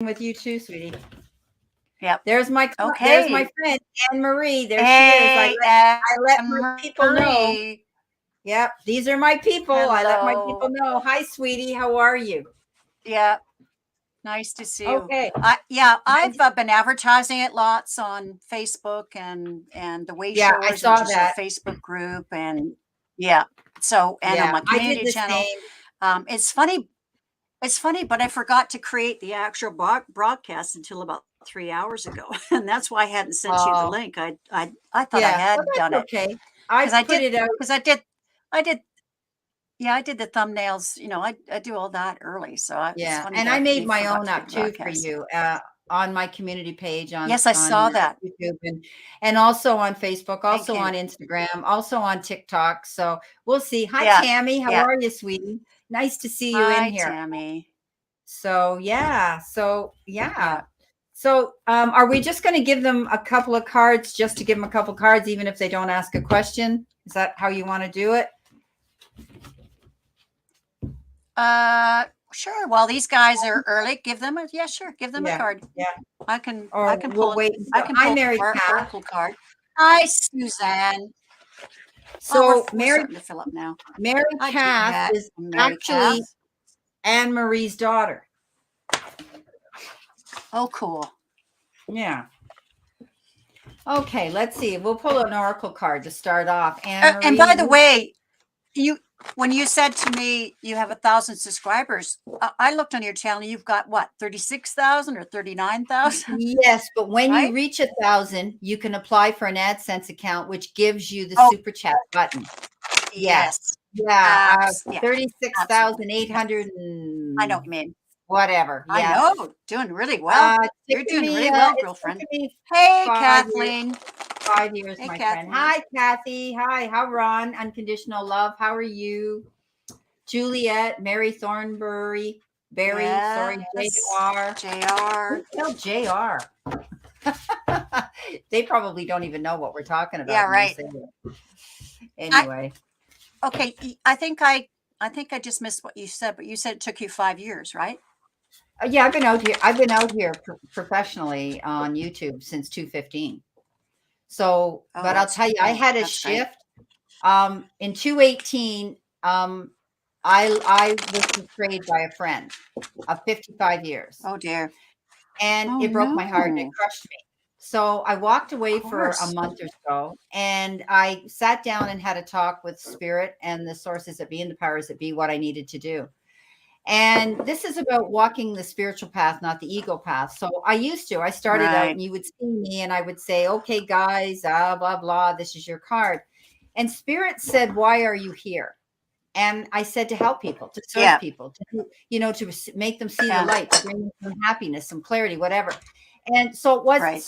with you too, sweetie. Yep. There's my Okay. friend Anne Marie. There she is. Hey, I let my people know. Marie. Yep, these are my people. I let my people Hello. know. Hi, sweetie. How are you? Yeah. Nice to see you. Okay. I've been advertising it lots on Facebook and the Way Yeah, I Showers, saw which is our that. Facebook group, and yeah. So and on Yeah, my I did community the channel. same. It's funny. It's funny, but I forgot to create the actual broadcast until about 3 hours ago, and that's why I hadn't sent you the Oh, link. I thought I yeah. Well, had done that's it okay. I because I put did it out. because I did. Yeah, I did the thumbnails. I do all that early, so it's Yeah, funny and I that made you my forgot own to do up the too for broadcast. you on my community page Yes, I on saw that. YouTube and also on Facebook, Thank also on you. Instagram, also on TikTok. So we'll see. Hi, Yeah, Tammy. How yeah. are you, sweetie? Nice to see you in Hi, here. Tammy. So yeah. Yeah. So are we just going to give them a couple of cards, just to give them a couple of cards, even if they don't ask a question? Is that how you want to do it? Sure. While these guys are early, give them a sure. Give them a Yeah, card. yeah. I can Or we'll pull wait. I Until, can hi, pull Mary an Kath. oracle card. Hi, Suzanne. Oh, So we're starting to fill up now. Mary Hi, Kath Juliet is and Mary actually Kath. Anne Marie's daughter. Oh, cool. Yeah. Okay, let's see. We'll pull an oracle card to start off. Anne And Marie. by the way, when you said to me you have 1,000 subscribers, I looked on your channel. You've got what, 36,000 or 39,000, Yes, but when you right? reach 1,000, you can apply for an AdSense account, which gives you the Oh, super chat button. Yes. yes, Yeah. yeah, absolutely. Yep. 36,800 I know and what you mean. whatever. I Yeah. know, doing really well. You're doing really well, It's girlfriend. taken me Hey, 5 years. Kathleen. 5 years, Hey, my friend. Kathleen. Hi, Kathy. Hi, how Ron? Unconditional love. How are you? Juliet, Mary Thornbury, Barry, sorry, Yes, JR. JR. Who the JR? They probably don't even know what we're talking Yeah, about when they right. say it. I Anyway. okay. I think I just missed what you said, but you said it took you 5 years, right? Yeah, I've been out here. I've been out here professionally on YouTube since 2015. So, Oh, but I'll tell you, I great. had a That's great. shift. In 2018, I was betrayed by a friend of 55 years. Oh dear. And Oh it broke my heart and it no. crushed me. So I walked away Of for a course. month or so, and I sat down and had a talk with spirit and the sources that be and the powers that be, what I needed to do. And this is about walking the spiritual path, not the ego path. So I started out Right. and you would see me and I would say, okay, guys, blah, blah, this is your card. And spirit said, why are you here? And I said, to help people, to serve Yeah. people, to make them see the Yeah. light, to bring them some happiness, some clarity, whatever. And so Right.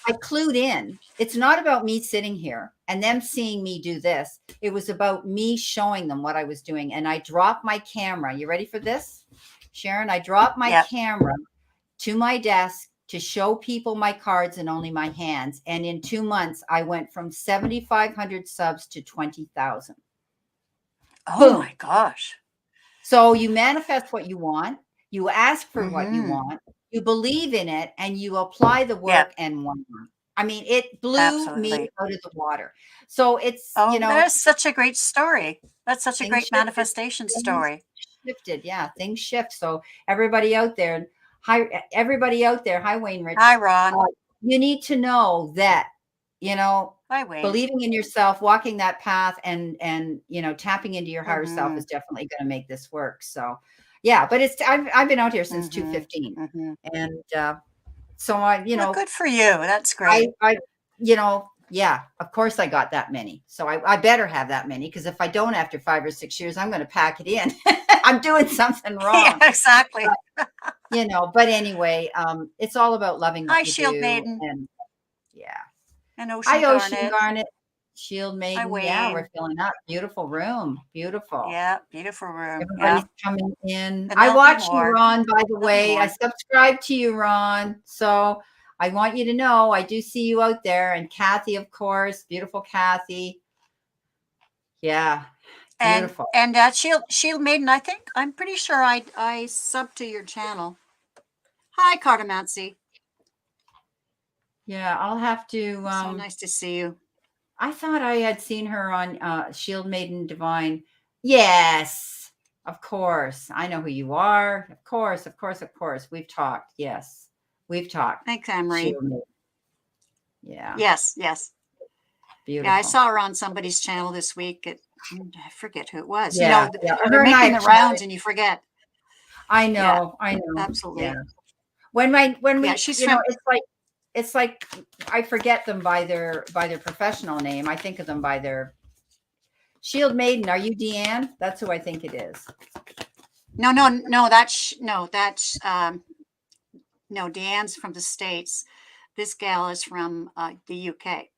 I clued in. It's not about me sitting here and them seeing me do this. It was about me showing them what I was doing. And I dropped my camera. You ready for this, Sharon? I dropped my Yeah. camera to my desk to show people my cards and only my hands. And in 2 months, I went from 7,500 subs to 20,000. Oh Boom. my gosh. So you manifest what you want, you ask for what you Mm-hmm. want, you believe in it, and you apply the Yeah. work and one. I mean, it blew me Absolutely. out of the water. So it's, Oh, that is such a great story. That's such a things great shifted. manifestation Things story. shifted. Yeah, things shift. So everybody out there, hi Wayne Rich. Hi, Ron. Uh, you need to know that, you know, Hi, Wayne. believing in yourself, walking that path and tapping into your higher self Mm-hmm. is definitely going to make this work. So yeah, but I've been out here since Mm-hmm. 2015. Mm-hmm. And so I, Well, good for you. That's great. I yeah, of course I got that many. So I better have that many, because if I don't after 5 or 6 years, I'm going to pack it in. I'm doing something Yeah, wrong. exactly. But anyway, it's all about loving Hi, what you Shield do. Maiden And yeah. and Ocean Hi, Ocean Garnet. Garnet, Shield Hi, Maiden. Yeah, we're Wayne. filling up. Beautiful room. Beautiful. Yeah, beautiful room. Yeah. Everybody's coming in. And I there'll be watch you, more. Ron, by the There'll be way. I more. subscribe to you, Ron. So I want you to know I do see you out there. And Kathy, of course. Beautiful Kathy. Yeah. Beautiful. And Shield Maiden, I'm pretty sure I sub to your channel. Hi, Cardamancy. Yeah, I'll have to. So nice to see you. I thought I had seen her on Shield Maiden Divine. Yes, of course. I know who you are. Of course, of course, of course. We've talked. Yes, we've talked. Thanks, Anne-Marie. Shield Maiden. Yeah, Yes, yes. beautiful. Yeah, I saw her on somebody's channel this week. I forget who it was. Yeah, You yeah. know, Her they're and I making have the rounds chatted. and you forget. I Yeah, know, I know. absolutely. Yeah. When Yeah, we, she's you know, from. it's like I forget them by their professional name. I think of them by their Shield Maiden. Are you Deanne? That's who I think it is. No, no, no. That's no. Deanne's from the States. This gal is from the UK.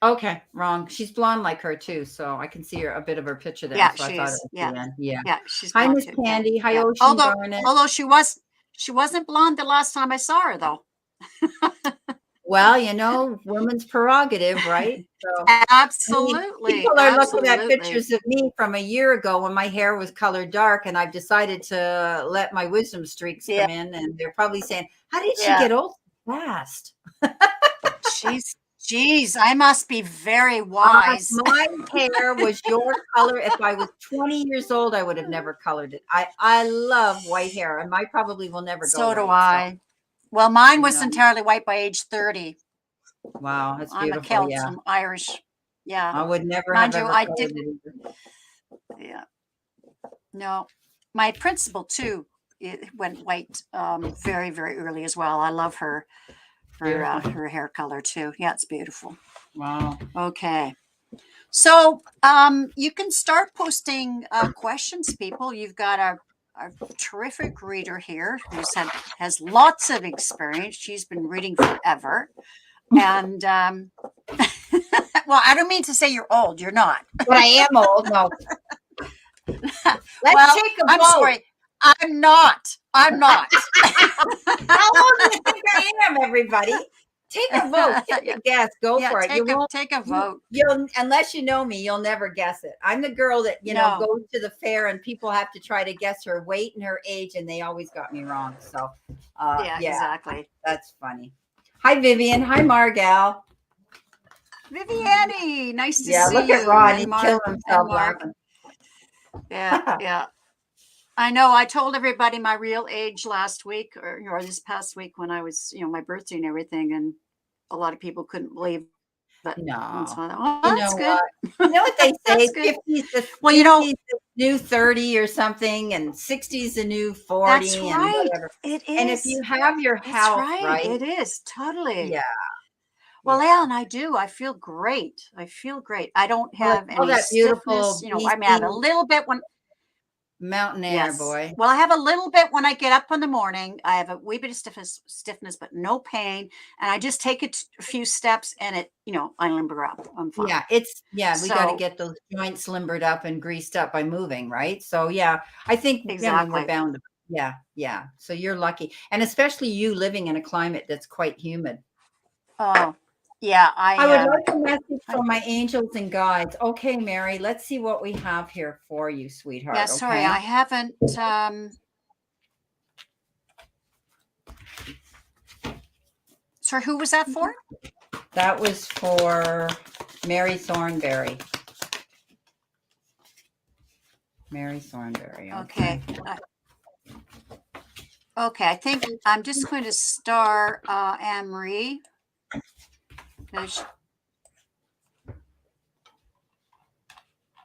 Okay, wrong. She's blonde like her too, so I can see her a bit of her picture there. Yeah, So I she thought it is. was Yeah, Deanne. Yeah. yeah. She's Hi, blonde Miss too. Yeah, Candy. Hi, yeah. Ocean Garnet. Although she wasn't blonde the last time I saw her though. Well, you know, woman's prerogative, right? So I mean, Absolutely, people are looking at absolutely. pictures of me from a year ago when my hair was colored dark, and I've decided to let my wisdom streaks Yeah, come in, and they're probably saying, "How did she yeah. get old so fast?" Geez, I must be very wise. My hair was your color. If I was 20 years old, I would have never colored it. I love white hair, and my probably will never go So do white. So, I. Well, mine you was know, entirely white by age 30. wow, that's I'm a beautiful. Celt, Yeah, I'm Irish. Yeah. I would never have Mind you, ever I colored did. it either. Yeah. No. My principal, too, it went white very, very early as well. I love Beautiful. her hair color, too. Yeah, it's beautiful. Wow. Okay. So you can start posting questions, people. You've got a terrific reader here has lots of experience. She's been reading forever. And well, I don't mean to say you're old. You're not. But I am old. No. Let's Well, take a I'm vote. sorry. I'm not. I'm not. How old do you think I am, everybody? Take a vote. Take Yeah, a guess. Go yeah. for it. You won't. Take a vote. You'll unless you know me, you'll never guess it. I'm the girl that No. goes to the fair and people have to try to guess her weight and her age, and they always got me wrong. So, Yeah, exactly. that's funny. Hi, Vivian. Hi, Margal. Viviane, nice to Yeah, see look you. at Ron. And He's Mark killing and himself Mark. laughing. Yeah, yeah. I know. I told everybody my real age last week or this past week when I was, my birthday and everything, and a lot of people couldn't believe it. And so No. I thought, You that's know good. what? You know what they say? That's good. 50's the Well, 50's the new 30 or something, and 60's the new 40 that's and right. whatever. It And if you is. have your That's health right. right, It is totally. yeah, Well, yeah. Ellen, I do. I feel great. I feel great. I don't Well, it's have all any that stiffness. beautiful I mean, I have a BC little bit when. mountain air, Yes. boy. Well, I have a little bit when I get up in the morning. I have a wee bit of stiffness, but no pain. And I just take a few steps and I limber up. I'm fine. Yeah, we got to So get those joints limbered up and greased up by moving, right? So yeah, I think I mean, we're exactly. bound to, yeah. So you're lucky. And especially you living in a climate that's quite humid. Oh, yeah. I would like a message from my angels and guides. Okay, Mary, let's see what we have here for you, sweetheart. Yeah, sorry, Okay. I haven't. Sorry, who was that for? That was for Mary Thornberry. Mary Thornberry. Okay. Okay, I think I'm just going to star Anne-Marie.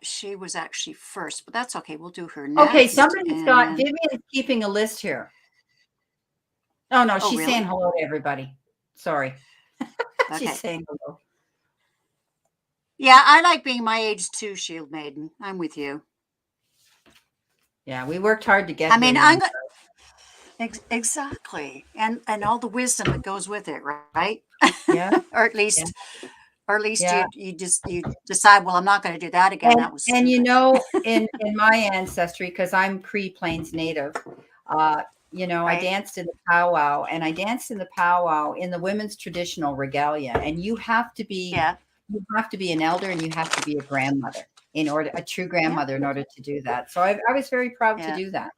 She was actually first, but that's okay. We'll do her next. Okay, somebody's got Vivian's keeping a list here. Oh no, she's really? saying hello to everybody. Sorry. Okay. She's saying hello. Yeah, I like being my age too, Shield Maiden. I'm with you. Yeah, we worked hard to get. I mean, I'm exactly, and all the wisdom that goes with it, right? Yeah. or at least Yeah. you decide, well, I'm not going to do that again. That was stupid. And in my ancestry, because I'm Cree-Plains native, right. I danced in the powwow, and I danced in the powwow in the women's traditional regalia, and you have to be an elder and you have to be a grandmother a true grandmother in order to do that. So I was very proud to do that.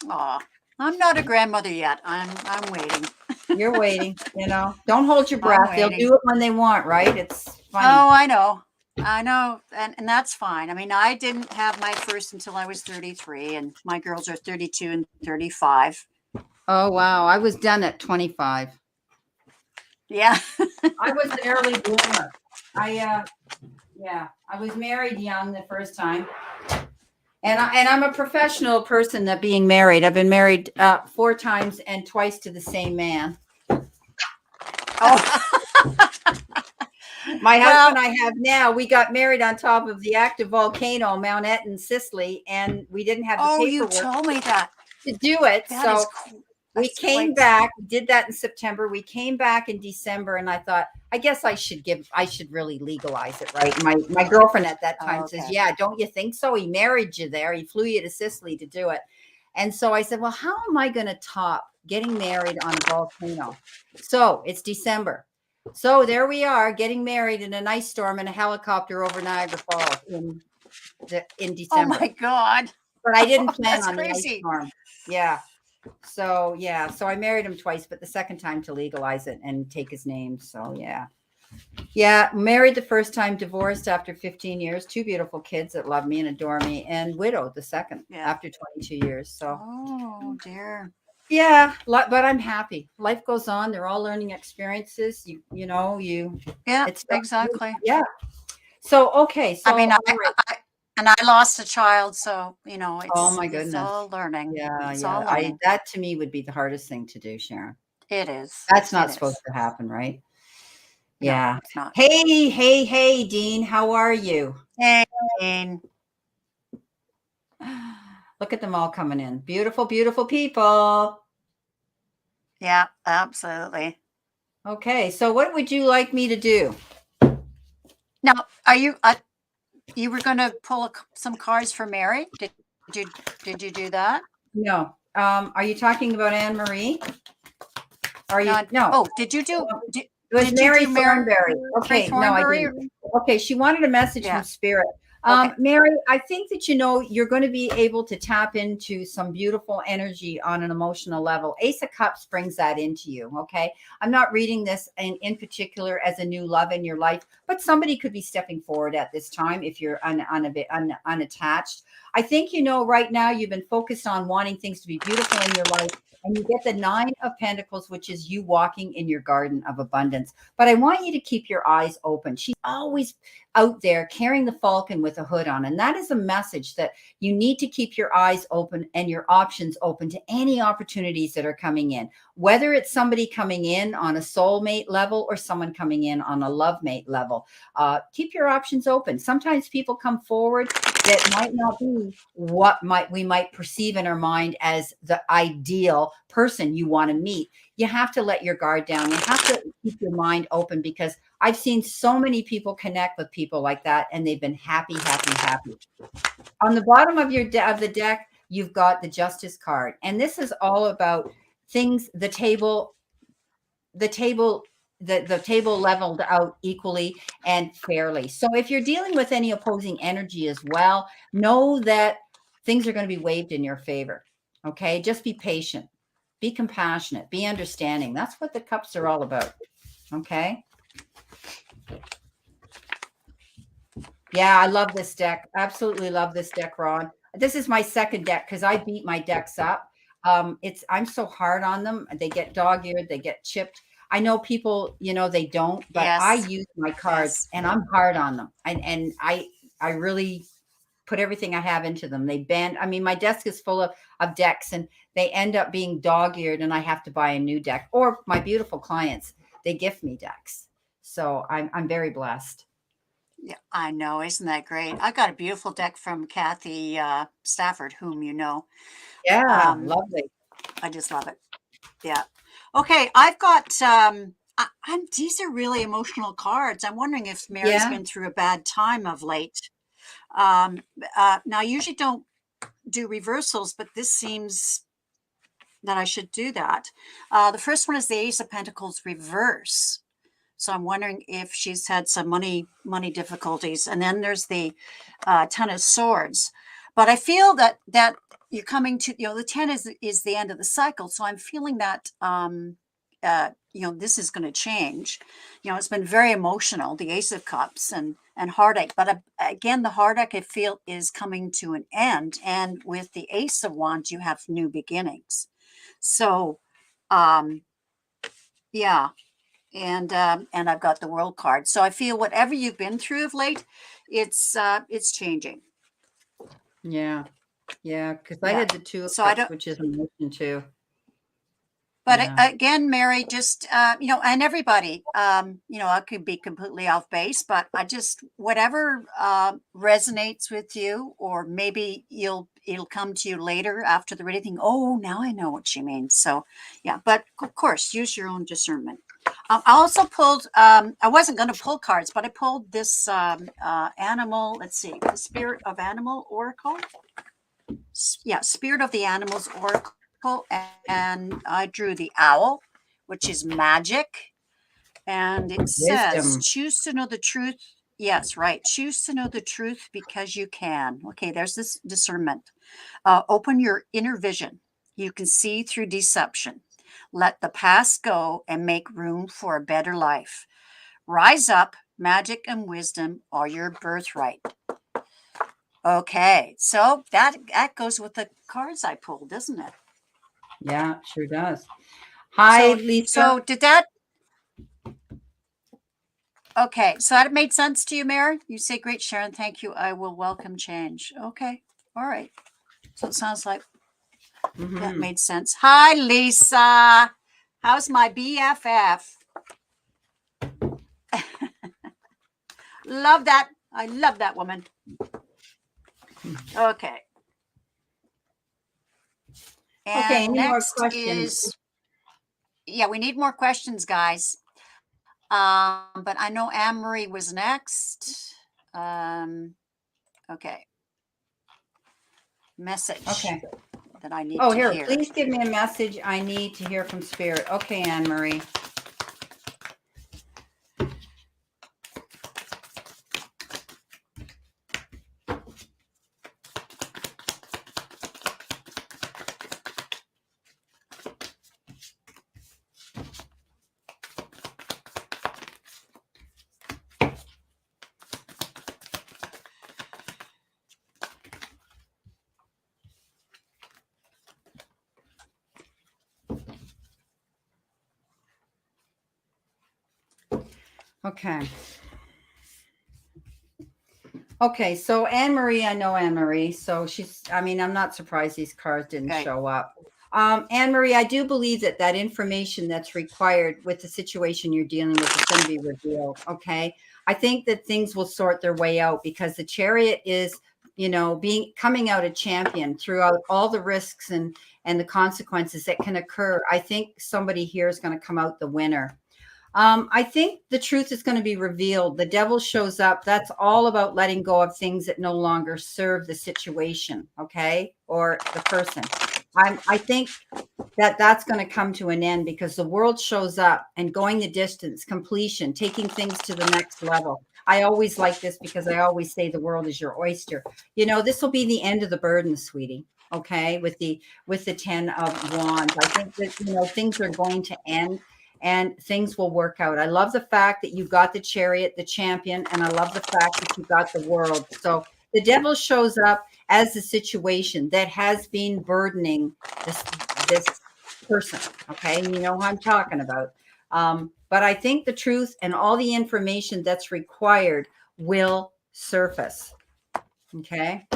Oh, I'm not a grandmother yet. I'm waiting. You're waiting, you know. Don't hold your I'm breath. They'll waiting. do it when they want, right? It's funny. Oh, I know. I know. And that's fine. I mean, I didn't have my first until I was 33, and my girls are 32 and 35. Oh wow, I was done at 25. Yeah. I was an early bloomer. Yeah, I was married young the first time. And I'm a professional person that being married. I've been married 4 times and twice to the same man. Oh, My well, husband I have now, we got married on top of the active volcano, Mount Etna, Sicily, and we didn't have the oh, you paperwork told me that. to do it. That is, So we that's came quite, back, we did that in September. We came back in December, and I thought, I guess I should really legalize it, right? My girlfriend at that time oh, says, okay. "Yeah, don't you think so? He married you there. He flew you to Sicily to do it." And so I said, "Well, how am I going to top getting married on a volcano?" So it's December. So there we are, getting married in an ice storm in a helicopter over Niagara Falls in Oh December. my God. But I didn't plan That's on the ice crazy. storm. Yeah. So yeah, so I married him twice, but the second time to legalize it and take his name. So yeah. Yeah, married the first time, divorced after 15 years, 2 beautiful kids that love me and adore me, and widowed the second Yeah. after 22 years. So Oh, dear. yeah, but I'm happy. Life goes on. They're all learning experiences. Yeah, It's exactly. yeah. So okay, I so mean, all right. and I lost a child, so Oh it's my it's goodness. all learning. Yeah, It's yeah. all I learning. that to me would be the hardest thing to do, Sharon. It is. That's It not supposed is. to happen, right? No, Yeah. it's not. Hey, hey, hey, Dean, how are you? Hey, Jane. Look at them all coming in. Beautiful, beautiful people. Yeah, absolutely. Okay, so what would you like me to do? Now, you were going to pull some cards for Mary? You did you do that? No. Are you talking about Anne Marie? Are you No. no? Oh, did you do It was did you Mary do Mary Thornberry. Okay, no, I Thornbury? didn't. Okay, she wanted a message from Yeah. Spirit. Okay. Mary, I think that you're going to be able to tap into some beautiful energy on an emotional level. Ace of Cups brings that into you. Okay, I'm not reading this in particular as a new love in your life, but somebody could be stepping forward at this time if you're unattached. I think right now you've been focused on wanting things to be beautiful in your life. And you get the 9 of Pentacles, which is you walking in your garden of abundance. But I want you to keep your eyes open. She's always out there carrying the falcon with a hood on. And that is a message that you need to keep your eyes open and your options open to any opportunities that are coming in, whether it's somebody coming in on a soulmate level or someone coming in on a love mate level. Keep your options open. Sometimes people come forward that might not be what we might perceive in our mind as the ideal person you want to meet. You have to let your guard down. You have to keep your mind open, because I've seen so many people connect with people like that, and they've been happy, happy, happy. On the bottom of of the deck, you've got the Justice card, and this is all about things. The table leveled out equally and fairly. So if you're dealing with any opposing energy as well, know that things are going to be waved in your favor. Okay, just be patient, be compassionate, be understanding. That's what the cups are all about. Okay. Yeah, I love this deck. Absolutely love this deck, Ron. This is my second deck because I beat my decks up. I'm so hard on them. They get dog-eared, they get chipped. I know people, they don't, but I Yes. use my cards Yes. and I'm hard on them. And I really put everything I have into them. They bend. I mean, my desk is full of decks, and they end up being dog-eared, and I have to buy a new deck. Or my beautiful clients, they gift me decks. So I'm very blessed. Yeah, I know. Isn't that great? I got a beautiful deck from Kathy Stafford, whom you know. Yeah, Um, lovely. I just love it. Yeah. Okay, I've got these are really emotional cards. I'm wondering if Mary's Yeah. been through a bad time of late. Now I usually don't do reversals, but this seems that I should do that. The first one is the Ace of Pentacles reverse. So I'm wondering if she's had some money difficulties. And then there's the Ten of Swords. but I feel that you're coming to, the 10 is the end of the cycle. So I'm feeling that, this is going to change. It's been very emotional, the Ace of Cups and heartache. But again, the heartache I feel is coming to an end. And with the Ace of Wands, you have new beginnings. So, yeah. And I've got the World card. So I feel whatever you've been through of late, it's changing. Yeah. Yeah. Because I Yeah. had the Two of So I Cups, don't. which is emotion too. But Yeah. again, Mary, just, and everybody, I could be completely off base, but I just, whatever resonates with you, or maybe it'll come to you later after the reading. Oh, now I know what she means. So, yeah, but of course, use your own discernment. I also pulled, I wasn't going to pull cards, but I pulled this animal, let's see, the Spirit of Animal Oracle. Yeah, Spirit of the Animals Oracle. And I drew the owl, which is magic. And it says, Wisdom. choose to know the truth. Yes, right. Choose to know the truth because you can. Okay, there's this discernment. Open your inner vision. You can see through deception. Let the past go and make room for a better life. Rise up. Magic and wisdom are your birthright. Okay, so that goes with the cards I pulled, doesn't it? Yeah, sure does. Hi, Lisa. So did that? Okay, so that made sense to you, Mary? You say, great, Sharon, thank you. I will welcome change. Okay, all right. So it sounds like that made sense. Hi, Lisa. How's my BFF? Love that. I love that woman. Okay. Okay, And any more next questions? is, yeah, we need more questions, guys. But I know Anne-Marie was next. Okay. Message Okay. that I need Oh, to here, hear. please give me a message I need to hear from Spirit. Okay, Anne Marie. Okay. Okay, so Anne Marie, I know Anne Marie. So I'm not surprised these cards didn't Right. show up. Anne Marie, I do believe that information that's required with the situation you're dealing with is going to be revealed. Okay. I think that things will sort their way out because the Chariot is, coming out a champion throughout all the risks and the consequences that can occur. I think somebody here is going to come out the winner. I think the truth is going to be revealed. The devil shows up. That's all about letting go of things that no longer serve the situation, okay, or the person. I think that's going to come to an end because the world shows up and going the distance, completion, taking things to the next level. I always like this because I always say the world is your oyster. This will be the end of the burden, sweetie. Okay, with the 10 of Wands, I think that things are going to end and things will work out. I love the fact that you got the Chariot, the champion, and I love the fact that you got the World. So the devil shows up as the situation that has been burdening this person. Okay, and you know who I'm talking about. But I think the truth and all the information that's required will surface. Okay.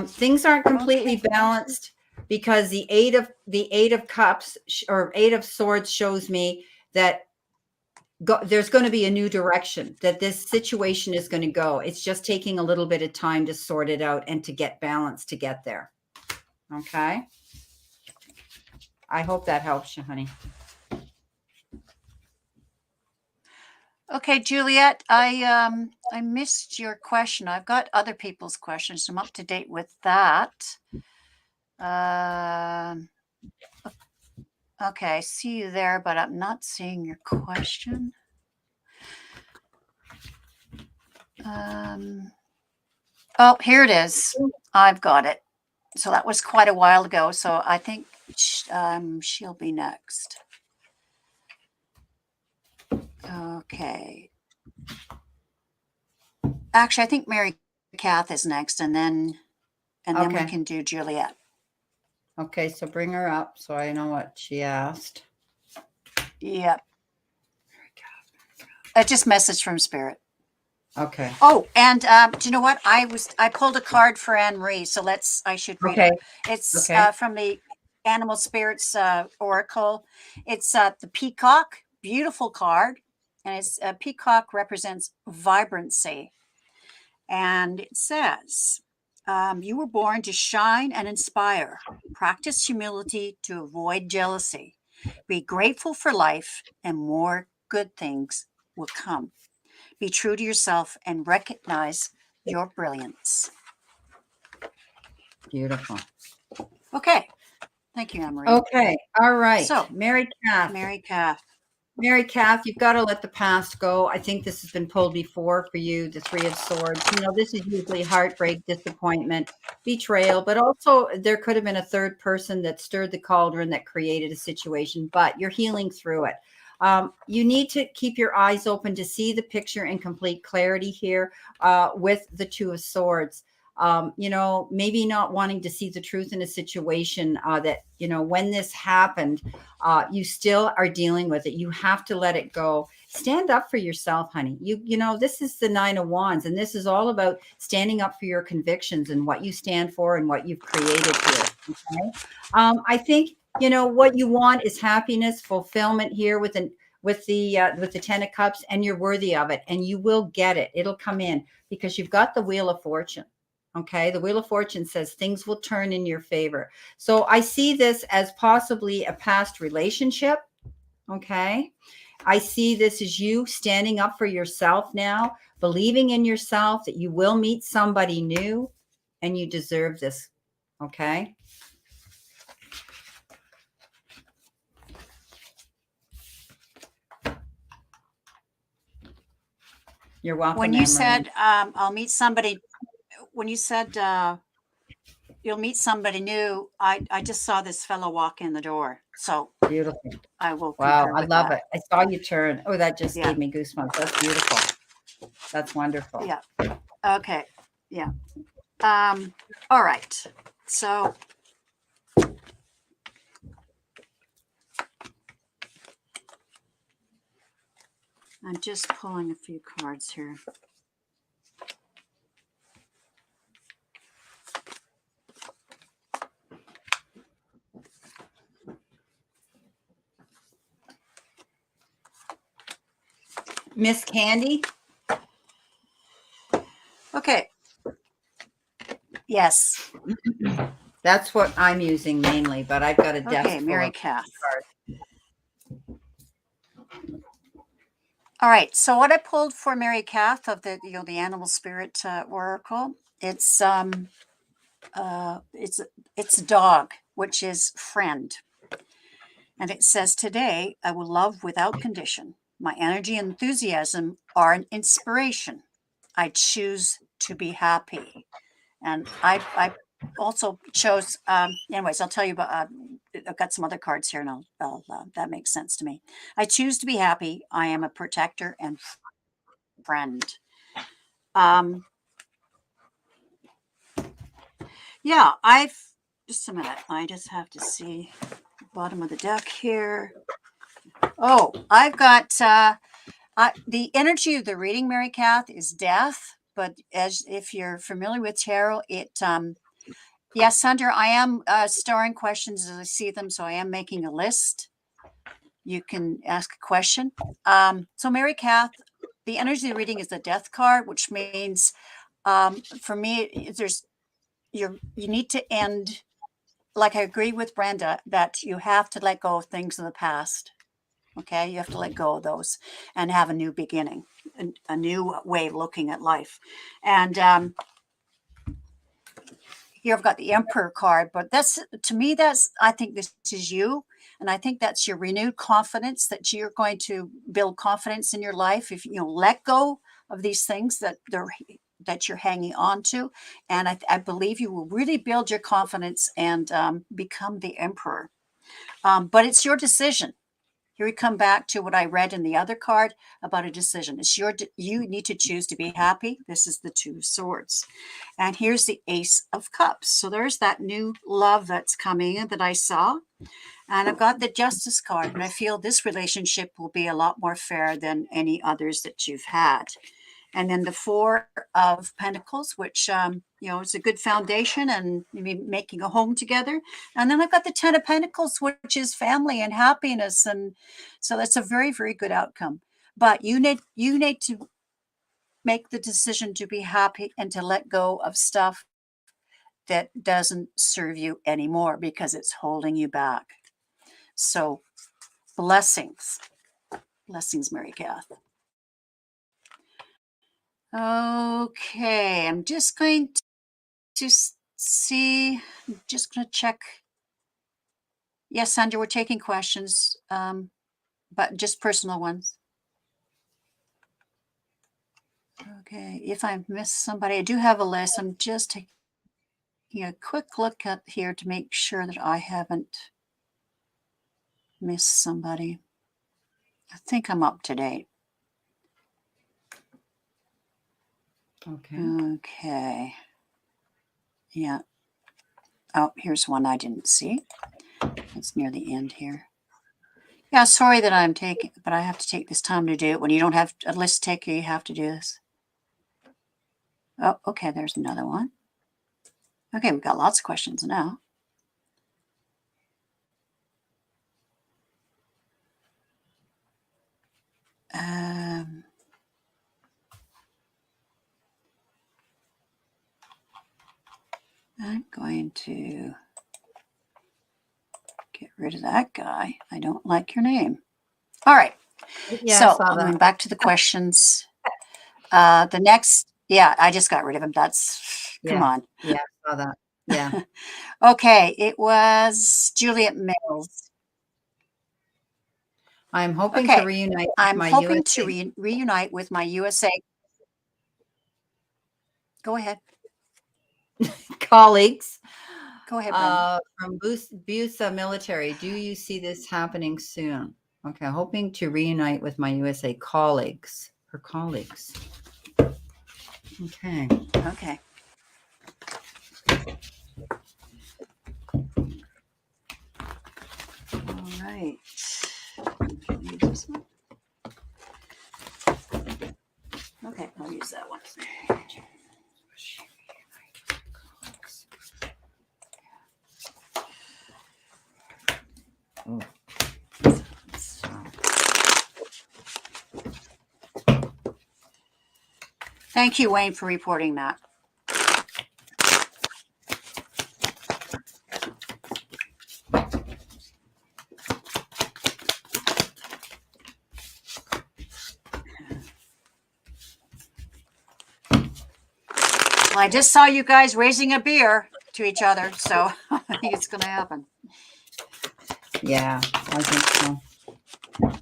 Things aren't completely balanced because the eight of cups or eight of swords shows me that there's going to be a new direction that this situation is going to go. It's just taking a little bit of time to sort it out and to get balance to get there. Okay. I hope that helps you, honey. Okay, Juliet, I missed your question. I've got other people's questions. I'm up to date with that. Okay, I see you there, but I'm not seeing your question. Oh, here it is. I've got it. So that was quite a while ago. So I think she'll be next. Okay. Actually, I think Mary Kath is next, and then we Okay. can do Juliet. Okay, so bring her up so I know what she asked. Yep. Just message from Spirit. Okay. Oh, and do you know what? I pulled a card for Anne Marie, so I should read Okay. it. It's Okay. from the Animal Spirits Oracle. It's the Peacock, beautiful card, and it's peacock represents vibrancy, and it says, "You were born to shine and inspire. Practice humility to avoid jealousy. Be grateful for life, and more good things will come. Be true to yourself and recognize your brilliance." Beautiful. Okay. Thank you, Anne Marie. Okay. All right. So, Mary Kath. Mary Kath. Mary Kath, you've got to let the past go. I think this has been pulled before for you, the Three of Swords. You know, this is usually heartbreak, disappointment, betrayal, but also there could have been a third person that stirred the cauldron that created a situation, but you're healing through it. You need to keep your eyes open to see the picture in complete clarity here with the Two of Swords. You know, maybe not wanting to see the truth in a situation that, you know, when this happened, you still are dealing with it. You have to let it go. Stand up for yourself, honey. You know, this is the Nine of Wands, and this is all about standing up for your convictions and what you stand for and what you've created here. Okay. I think, you know, what you want is happiness, fulfillment here with the Ten of Cups, and you're worthy of it, and you will get it. It'll come in because you've got the Wheel of Fortune. Okay. The Wheel of Fortune says things will turn in your favor. So I see this as possibly a past relationship. Okay. I see this as you standing up for yourself now, believing in yourself that you will meet somebody new and you deserve this. Okay. You're welcome. When you said I'll meet somebody, when you said you'll meet somebody new, I just saw this fellow walk in the door. So beautiful. I will. Wow, I love it. I saw you turn. Oh, that just Yeah. gave me goosebumps. That's beautiful. That's wonderful. Yeah. Okay. Yeah. All right. So I'm just pulling a few cards here. Miss Candy. Okay. Yes. That's what I'm using mainly, but I've got a desk Okay, full Mary of Kath. cards. All right. So what I pulled for Mary Kath of the the Animal Spirit Oracle, it's a dog, which is friend. And it says, "Today I will love without condition. My energy and enthusiasm are an inspiration. I choose to be happy." And I also chose, anyways, I'll tell you about, I've got some other cards here, and I'll that makes sense to me. "I choose to be happy. I am a protector and friend." Yeah, just a minute. I just have to see the bottom of the deck here. Oh, I've got the energy of the reading, Mary Kath, is death. But as if you're familiar with tarot, yes, Sandra, I am storing questions as I see them, so I am making a list. You can ask a question. So Mary Kath, the energy of the reading is the death card, which means for me, you need to end. Like, I agree with Brenda that you have to let go of things in the past. Okay, you have to let go of those and have a new beginning, a new way of looking at life. And here I've got the Emperor card, but to me, I think this is you. And I think that's your renewed confidence, that you're going to build confidence in your life if you let go of these things that that you're hanging on to. And I believe you will really build your confidence and become the emperor. But it's your decision. Here we come back to what I read in the other card about a decision. You need to choose to be happy. This is the Two of Swords. And here's the Ace of Cups. So there's that new love that's coming in that I saw. And I've got the Justice card. And I feel this relationship will be a lot more fair than any others that you've had. And then the Four of Pentacles, which, is a good foundation and maybe making a home together. And then I've got the Ten of Pentacles, which is family and happiness. And so that's a very, very good outcome. But you need to make the decision to be happy and to let go of stuff that doesn't serve you anymore because it's holding you back. So blessings. Blessings, Mary Kath. Okay, I'm just going to see, I'm just going to check. Yes, Sandra, we're taking questions, but just personal ones. Okay, if I've missed somebody, I do have a list. I'm just taking a quick look at here to make sure that I haven't missed somebody. I think I'm up to date. Okay. Yeah. Oh, here's one I didn't see. It's near the end here. Yeah, sorry that I'm taking, but I have to take this time to do it. When you don't have a list taker, you have to do this. Oh, okay, there's another one. Okay, we've got lots of questions now. I'm going to get rid of that guy. I don't like your name. All right. Yeah, so I'm going back to the questions. The next, I just got rid of him. Come on. Yeah, I saw that. Yeah. Okay, it was Juliet Mills. I'm hoping to reunite reunite with my USA. Go ahead. colleagues. Go ahead, Brenda. From Busa Military. Do you see this happening soon? Okay, hoping to reunite with my USA colleagues. Her colleagues. Okay. Okay. All right. Use this one. Okay, I'll use that one. Oh. Thank you, Wayne, for reporting that. Well, I just saw you guys raising a beer to each other, so I think it's going to happen. Yeah, I think so.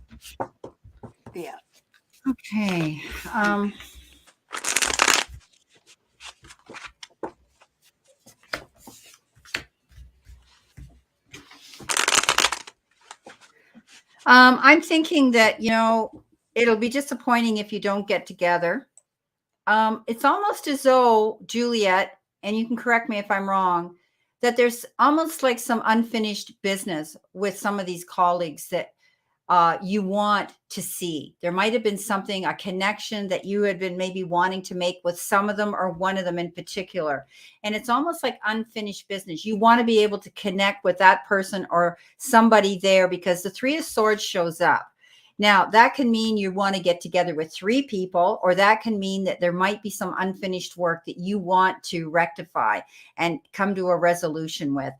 Yeah. Okay. I'm thinking that, it'll be disappointing if you don't get together. It's almost as though, Juliet, and you can correct me if I'm wrong, that there's almost like some unfinished business with some of these colleagues that you want to see. There might have been something, a connection that you had been maybe wanting to make with some of them or one of them in particular. And it's almost like unfinished business. You want to be able to connect with that person or somebody there because the Three of Swords shows up. Now, that can mean you want to get together with three people, or that can mean that there might be some unfinished work that you want to rectify and come to a resolution with.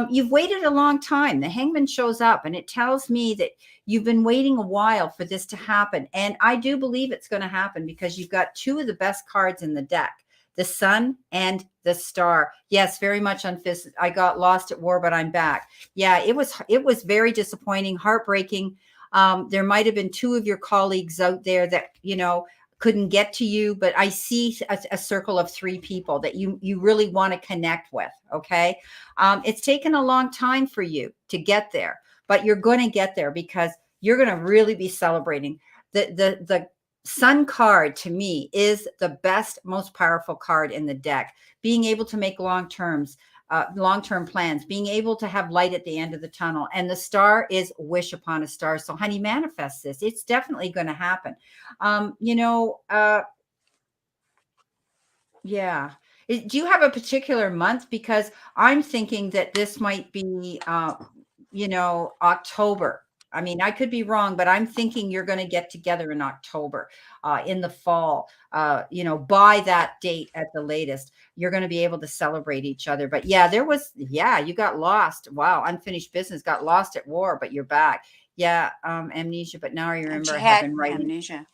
You've waited a long time. The Hangman shows up, and it tells me that you've been waiting a while for this to happen. And I do believe it's going to happen because you've got two of the best cards in the deck, the Sun and the Star. Yes, very much unfinished. I got lost at war, but I'm back. Yeah, it was very disappointing, heartbreaking. There might have been two of your colleagues out there that, couldn't get to you, but I see a circle of 3 people that you really want to connect with. Okay. It's taken a long time for you to get there, but you're going to get there because you're going to really be celebrating. The Sun card to me is the best, most powerful card in the deck. Being able to make long-term plans, being able to have light at the end of the tunnel. And the star is wish upon a star. So honey, manifest this. It's definitely going to happen. You know, yeah. Do you have a particular month? Because I'm thinking that this might be, October. I mean, I could be wrong, but I'm thinking you're going to get together in October, in the fall. By that date at the latest, you're going to be able to celebrate each other. But yeah, you got lost. Wow, unfinished business, got lost at war, but you're back. Yeah, amnesia. But now I And remember she I have had been writing. amnesia.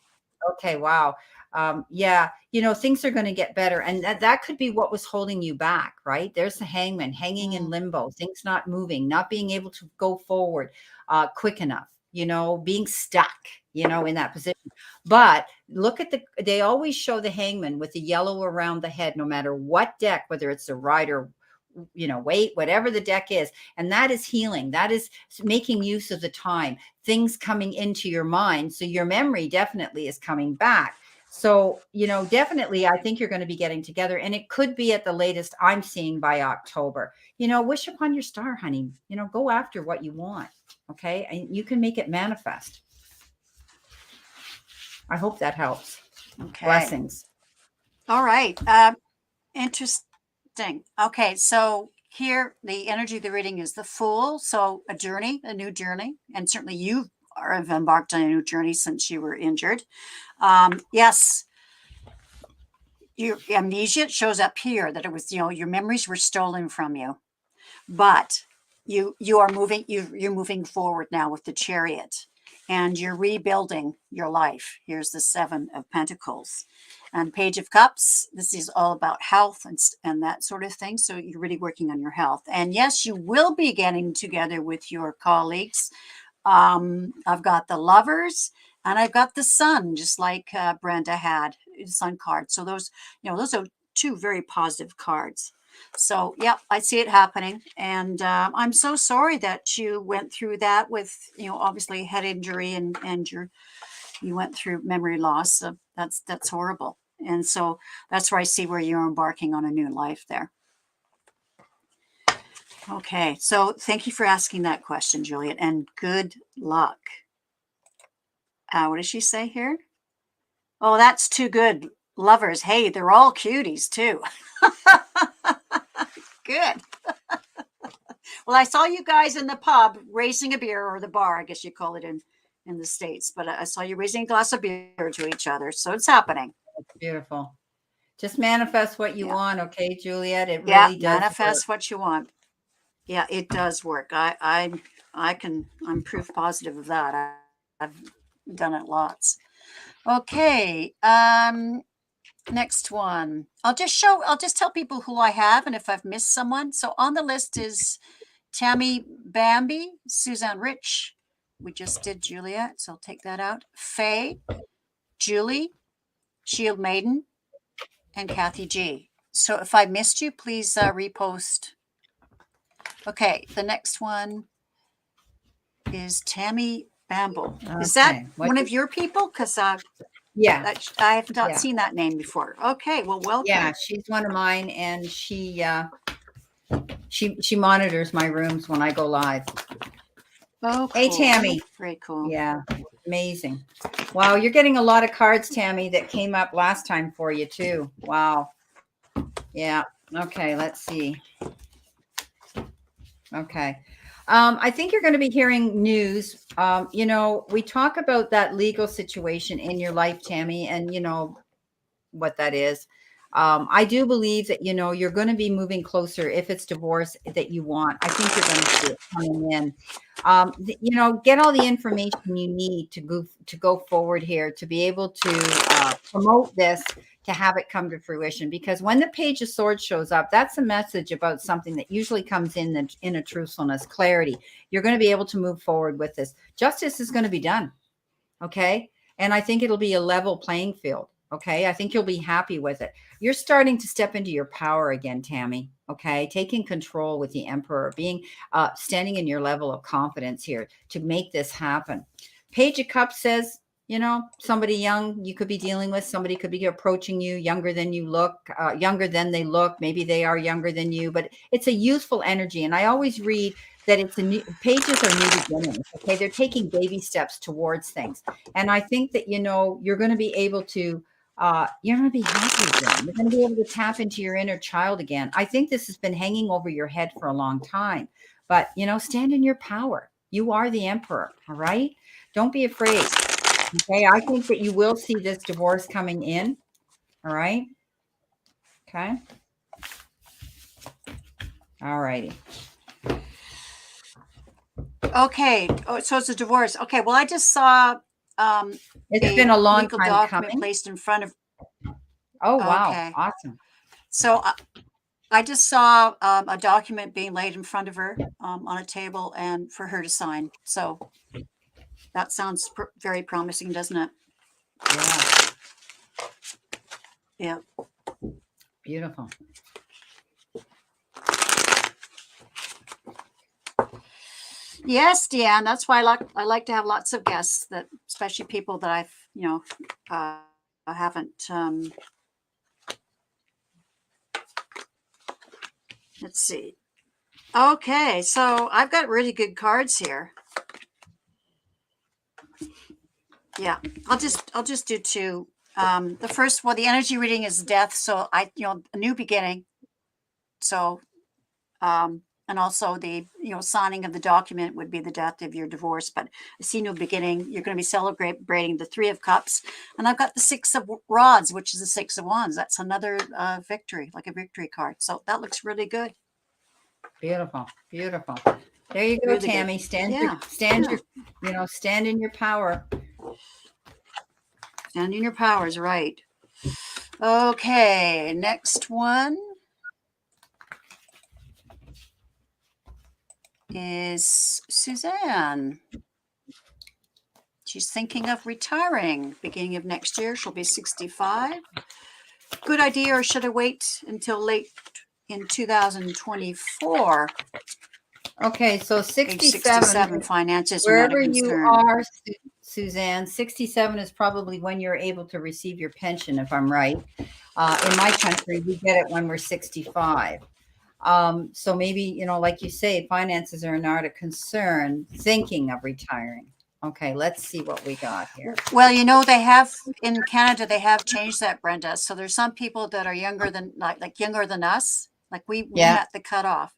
Okay, wow. Yeah, things are going to get better. And that could be what was holding you back, right? There's the hangman hanging in limbo, things not moving, not being able to go forward quick enough, being stuck, in that position. But look at they always show the hangman with the yellow around the head, no matter what deck, whether it's a rider, wait, whatever the deck is. And that is healing. That is making use of the time, things coming into your mind. So your memory definitely is coming back. So, definitely, I think you're going to be getting together, and it could be at the latest I'm seeing by October. Wish upon your star, honey. Go after what you want. Okay. And you can make it manifest. I hope that helps. Okay. Blessings. All right. Interesting. Okay. So here, the energy of the reading is the Fool. So a new journey. And certainly you have embarked on a new journey since you were injured. Yes. Your amnesia shows up here that it was, your memories were stolen from you, but you are moving, you're moving forward now with the Chariot, and you're rebuilding your life. Here's the 7 of Pentacles and Page of Cups. This is all about health and that sort of thing. So you're really working on your health. And yes, you will be getting together with your colleagues. I've got the Lovers and I've got the Sun, just like Brenda had the Sun card. So those are 2 very positive cards. So, yeah, I see it happening. And I'm so sorry that you went through that with, obviously head injury and you went through memory loss. So that's horrible. And so that's where I see where you're embarking on a new life there. Okay, so thank you for asking that question, Juliet, and good luck. What does she say here? Oh, that's too good. Lovers. Hey, they're all cuties too. Good. Well, I saw you guys in the pub raising a beer, or the bar, I guess you call it in the States, but I saw you raising a glass of beer to each other. So it's happening. Beautiful. Just manifest what you want. Okay, Juliet. It really does manifest what you want. Yeah, it does work. I'm proof positive of that. I've done it lots. Okay. Next one. I'll just tell people who I have and if I've missed someone. So on the list is Tammy Bambi, Suzanne Rich. We just did Juliet, so I'll take that out. Faye, Julie, Shield Maiden, and Kathy G. So if I missed you, please repost. Okay, the next one is Tammy Bamble. Is that one of your people? Because yeah, I have not seen that name before. Okay, well, welcome. Yeah, she's one of mine, and she monitors my rooms when I go live. Oh, cool. Hey, Tammy. Very cool. Yeah, amazing. Wow, you're getting a lot of cards, Tammy, that came up last time for you too. Wow. Yeah. Okay, let's see. Okay. I think you're going to be hearing news. We talk about that legal situation in your life, Tammy, and what that is. I do believe that, you're going to be moving closer if it's divorce that you want. I think you're going to see it coming in. Get all the information you need to go forward here, to be able to promote this, to have it come to fruition. Because when the Page of Swords shows up, that's a message about something that usually comes in a truthfulness, clarity. You're going to be able to move forward with this. Justice is going to be done. Okay. And I think it'll be a level playing field. Okay. I think you'll be happy with it. You're starting to step into your power again, Tammy. Okay. Taking control with the Emperor, being standing in your level of confidence here to make this happen. Page of Cups says, somebody young you could be dealing with, somebody could be approaching you, younger than you look, younger than they look. Maybe they are younger than you, but it's a youthful energy. And I always read that it's a new pages are new beginnings. Okay. They're taking baby steps towards things. And I think that, you're going to be able to, you're going to be happy again. You're going to be able to tap into your inner child again. I think this has been hanging over your head for a long time, but, stand in your power. You are the Emperor. All right. Don't be afraid. Okay. I think that you will see this divorce coming in. All right. Okay. All righty. Okay. Oh, so it's a divorce. Okay. Well, I just saw It's been a long legal time document coming. placed in front of. Oh, wow. Okay. Awesome. So I just saw a document being laid in front of her on a table and for her to sign. So that sounds very promising, doesn't it? Yeah. Yeah. Beautiful. Yes, Deanne. That's why I like to have lots of guests, that especially people that I've I haven't. Let's see. Okay, so I've got really good cards here. Yeah, I'll just do two. The first one, the energy reading is death. So a new beginning. So, and also the, signing of the document would be the death of your divorce, but I see new beginning. You're going to be celebrating the Three of Cups, and I've got the Six of Rods, which is the Six of Wands. That's another victory, like a victory card. So that looks really good. Beautiful. Beautiful. There you go, Really Tammy. good. Stand Yeah. stand in your power. Stand in your powers, right. Okay, next one is Suzanne. She's thinking of retiring beginning of next year. She'll be 65. Good idea, or should I wait until late in 2024? Okay, so Age 67, 67, finances are not a wherever you concern. are, Suzanne, 67 is probably when you're able to receive your pension, if I'm right. In my country, we get it when we're 65. So maybe, like you say, finances are not a concern, thinking of retiring. Okay, let's see what we got here. Well, they have in Canada, they have changed that, Brenda. So there's some people that are younger than like younger than us. Like we Yeah. met the cutoff.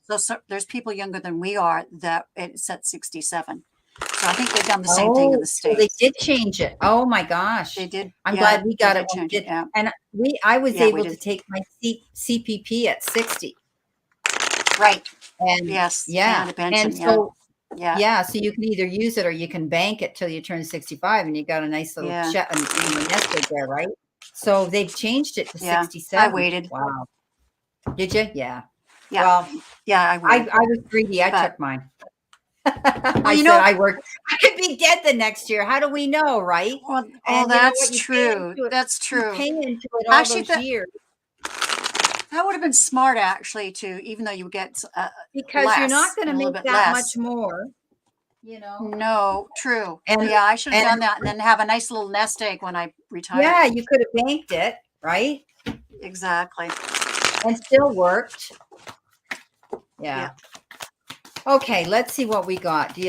So there's people younger than we are that it's at 67. So I think they've done the same thing in the So States. they did change it. Oh my gosh. They did. I'm Yeah, glad we they got did it when we change it, did. yeah. And I was Yeah, we able to did. take my CPP at 60. Right. And Yes. yeah. And a pension. And so Yeah. yeah, so you can either use it or you can bank it till you turn 65 and you got a nice little Yeah. check and nest egg there, right? So they've changed it to Yeah. 67. I waited. Wow. Did you? Yeah. Yeah. Well, Yeah, I waited. I was greedy. I But- took mine. I said I worked. I could be dead the next year. How do we know, right? Well, And that's you pay true. into it- That's You true. pay into it all Actually, those years That would have been smart, actually, even though you get because you're not less, going a to little make bit that less. much more. No, true. And Yeah, I should have and- done that and then have a nice little nest egg when I retire. Yeah, you could have banked it, right? Exactly. And still worked. Yeah. Okay, let's see what we got. Do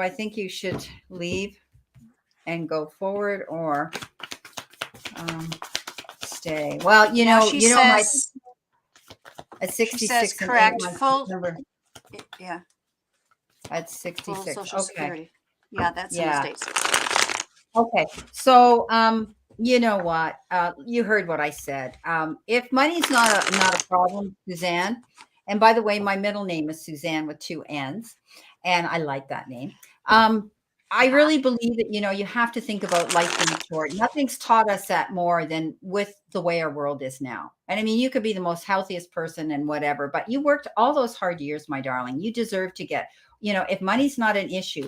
I think you should leave and go forward or stay? Well, She says, at 66 she says and correct. 8 months, Full, September, yeah, at full 66. Social Okay. Security. Yeah, that's in Yeah. the States. Okay. So, you know what? You heard what I said. If money's not a problem, Suzanne, and by the way, my middle name is Suzanne with 2 N's, and I like that name. I really believe that, you have to think about life being short. Nothing's taught us that more than with the way our world is now. And I mean, you could be the most healthiest person and whatever, but you worked all those hard years, my darling. You deserve to get, if money's not an issue,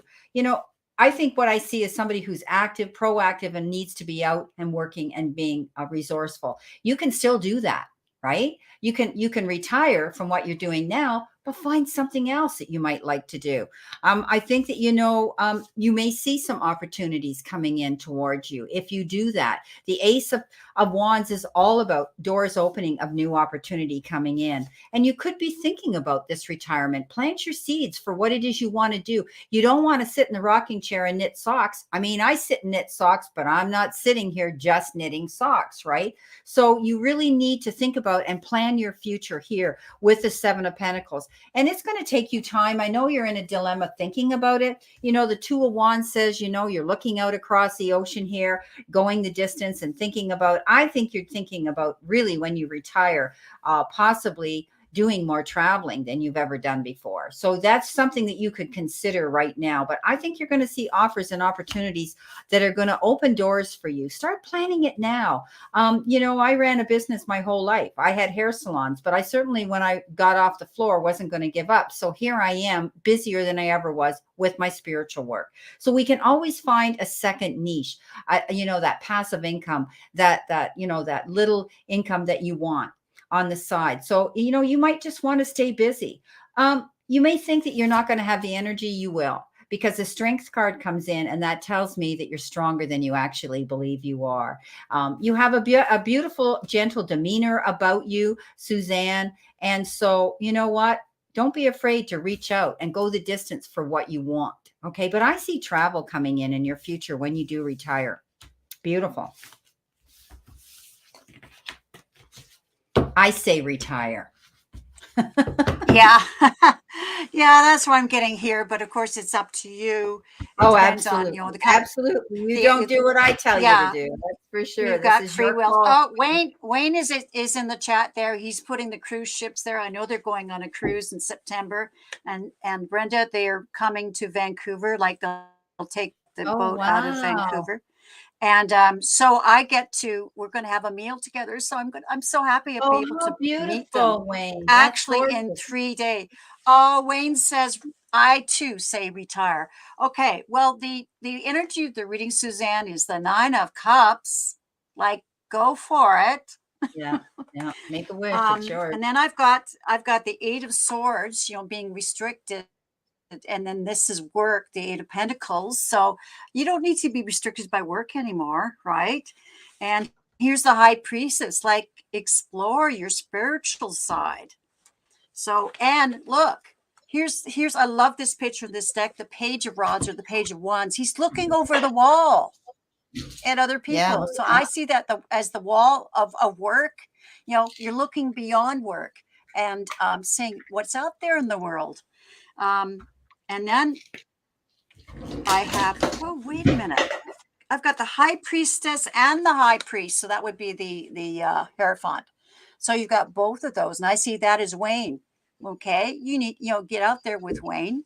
I think what I see is somebody who's active, proactive, and needs to be out and working and being resourceful. You can still do that, right? You can retire from what you're doing now, but find something else that you might like to do. I think that you may see some opportunities coming in towards you if you do that. The Ace of Wands is all about doors opening of new opportunity coming in, and you could be thinking about this retirement. Plant your seeds for what it is you want to do. You don't want to sit in the rocking chair and knit socks. I mean, I sit and knit socks, but I'm not sitting here just knitting socks, right? So you really need to think about and plan your future here with the Seven of Pentacles. And it's going to take you time. I know you're in a dilemma thinking about it. The Two of Wands says, you're looking out across the ocean here, going the distance and thinking about, I think you're thinking about really when you retire, possibly doing more traveling than you've ever done before. So that's something that you could consider right now. But I think you're going to see offers and opportunities that are going to open doors for you. Start planning it now. I ran a business my whole life. I had hair salons, but I certainly, when I got off the floor, wasn't going to give up. So here I am, busier than I ever was with my spiritual work. So we can always find a second niche, that passive income, that little income that you want on the side. So, you might just want to stay busy. You may think that you're not going to have the energy. You will, because the Strength card comes in, and that tells me that you're stronger than you actually believe you are. You have a beautiful, gentle demeanor about you, Suzanne. And so, you know what? Don't be afraid to reach out and go the distance for what you want. Okay. But I see travel coming in your future when you do retire. Beautiful. I say retire. Yeah. Yeah, that's what I'm getting here. But of course, it's up to you. It depends absolutely. on, absolutely. You don't do what I tell you to do. That's for sure. You've This got is free your will. call. Oh, Wayne is in the chat there. He's putting the cruise ships there. I know they're going on a cruise in September. And Brenda, they're coming to Vancouver. Like they'll take the Oh, boat out of wow. Vancouver. And so we're going to have a meal together. So I'm so happy to be able to meet them Wayne. actually in 3 days. Oh, Wayne says, I too say retire. Okay. Well, the energy of the reading, Suzanne, is the Nine of Cups. Like, go for it. Yeah. Make a wish. It's yours. And then I've got the Eight of Swords, being restricted. And then this is work, the Eight of Pentacles. So you don't need to be restricted by work anymore, right? And here's the High Priestess, like explore your spiritual side. So, and look, here's I love this picture of this deck, the Page of Rods or the Page of Wands. He's looking over the wall at other people. Yeah. So I see that as the wall of work. You're looking beyond work and seeing what's out there in the world. And then I have, wait a minute. I've got the High Priestess and the High Priest. So that would be the Hierophant. So you've got both of those. And I see that as Wayne. Okay. You need, get out there with Wayne.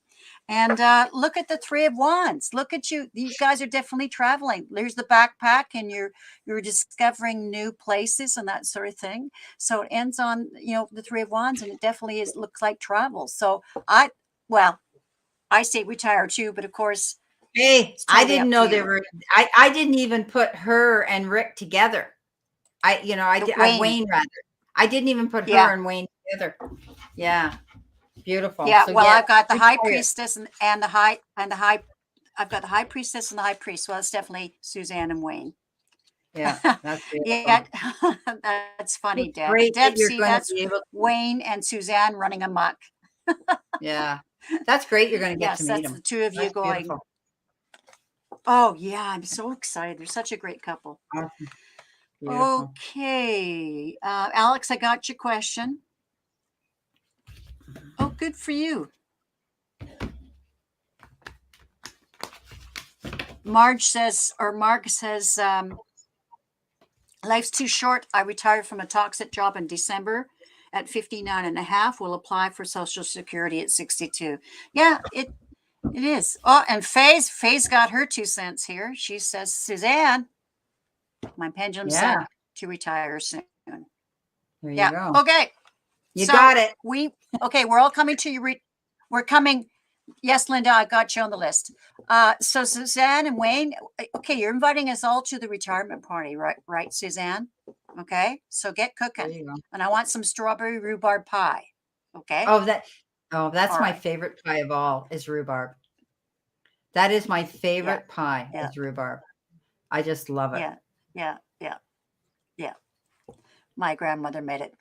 And look at the Three of Wands. Look at you. These guys are definitely traveling. There's the backpack, and you're discovering new places and that sort of thing. So it ends on, the Three of Wands, and it definitely looks like travel. So I say retire too, but of course, hey, totally I didn't know they you. were. I didn't even put her and Rick together. Wayne rather. I didn't even put her and Wayne together. Yeah, beautiful. Yeah, so, I've got the High Priestess and the High. I've got the High Priestess and the High Priest. Well, it's definitely Suzanne and Wayne. Yeah, that's beautiful. Yeah, that's funny, Deb. Deb, see, that's Wayne and Suzanne running amok. Yeah, that's great. You're going to get to meet them. Yes, that's the two of you going. Beautiful. Oh, yeah, I'm so excited. They're such a great couple. Awesome. Okay. Alex, I got your question. Oh, good for you. Mark says, life's too short. I retired from a toxic job in December at 59 and a half. Will apply for Social Security at 62. Yeah, it is. Oh, and Faye's got her 2 cents here. She says, Suzanne, my pendulum said to retire soon. There you go. Okay. You got it. We're all coming to you. We're coming. Yes, Linda, I got you on the list. So Suzanne and Wayne, okay, you're inviting us all to the retirement party, right? Right, Suzanne? Okay, so get There cooking. you go. And I want some strawberry rhubarb pie. Okay, Oh, that's all my right. favorite pie of all is rhubarb. That is my Yeah, favorite pie yeah, is rhubarb. I just love it. yeah, yeah, yeah, yeah. My grandmother made it.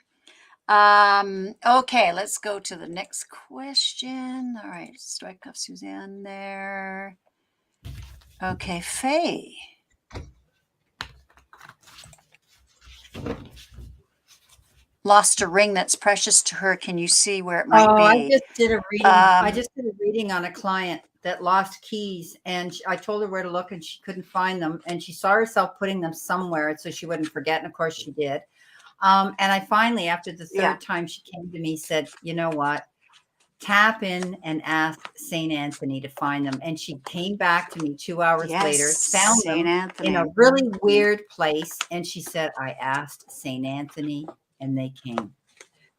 Okay, let's go to the next question. All right, strike off Suzanne there. Okay, Faye. Lost a ring that's precious to her. Can you see where it might Oh, I be? just did a reading. I Um, just did a reading on a client that lost keys, and I told her where to look, and she couldn't find them, and she saw herself putting them somewhere so she wouldn't forget, and of course she did. And I finally, after the yeah. third time she came to me, said, "You know what? Tap in and ask St. Anthony to find them." And she came back to me 2 hours Yes, later, found St. them in a Anthony. really weird place, and she said, "I asked St. Anthony, and they came."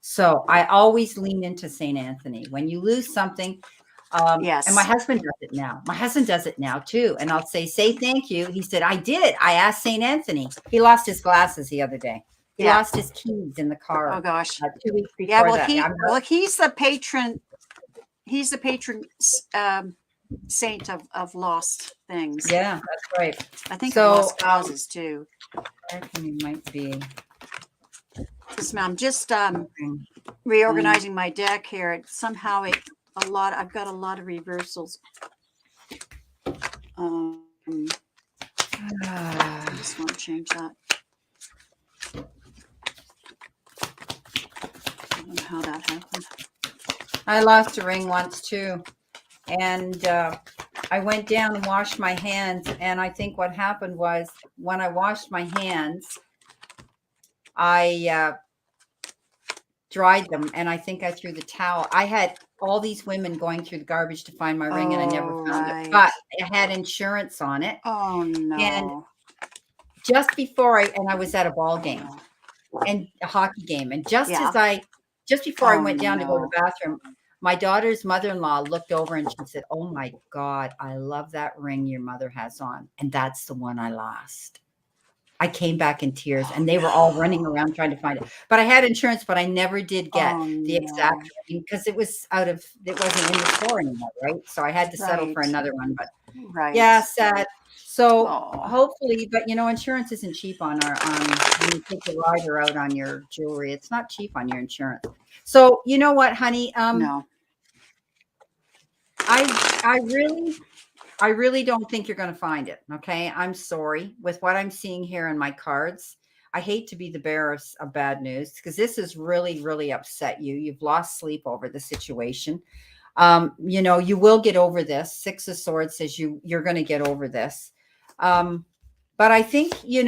So I always lean into St. Anthony. When you lose something, and my Yes. husband does it now. My husband does it now too. And I'll say thank you. He said, I did. I asked St. Anthony. He lost his glasses the other day. He Yeah. lost his keys in the Oh car gosh. 2 weeks Yeah. before that. I'm not, He's the patron. He's the patron saint of lost things. yeah, that's right. I think of So lost causes too. Anthony might be. I'm just reorganizing my deck here. Somehow I've got a lot of reversals. I just want to change that. I don't know how that happened. I lost a ring once too. And I went down and washed my hands. And I think what happened was when I washed my hands, I dried them, and I think I threw the towel. I had all these women going through the garbage to find my ring, and I never found it. But I had insurance on it. Oh no. And just before I was at a ball game and a hockey game. And just before I went down to go to the bathroom, my daughter's mother-in-law looked over and she said, "Oh my God, I love that ring your mother has on." And that's the one I lost. I came back in tears, and they were all running around trying to find it. But I had insurance, but I never did get the exact ring because it wasn't in the store anymore, right? So I had to settle for another one. But yeah, sad. So hopefully, but insurance isn't cheap on when you take the rider out on your jewelry. It's not cheap on your insurance. So you know what, honey? No. I really don't think you're going to find it. Okay. I'm sorry with what I'm seeing here in my cards. I hate to be the bearer of bad news because this has really, really upset you. You've lost sleep over the situation. You will get over this. Six of Swords says you're going to get over this. But I think, you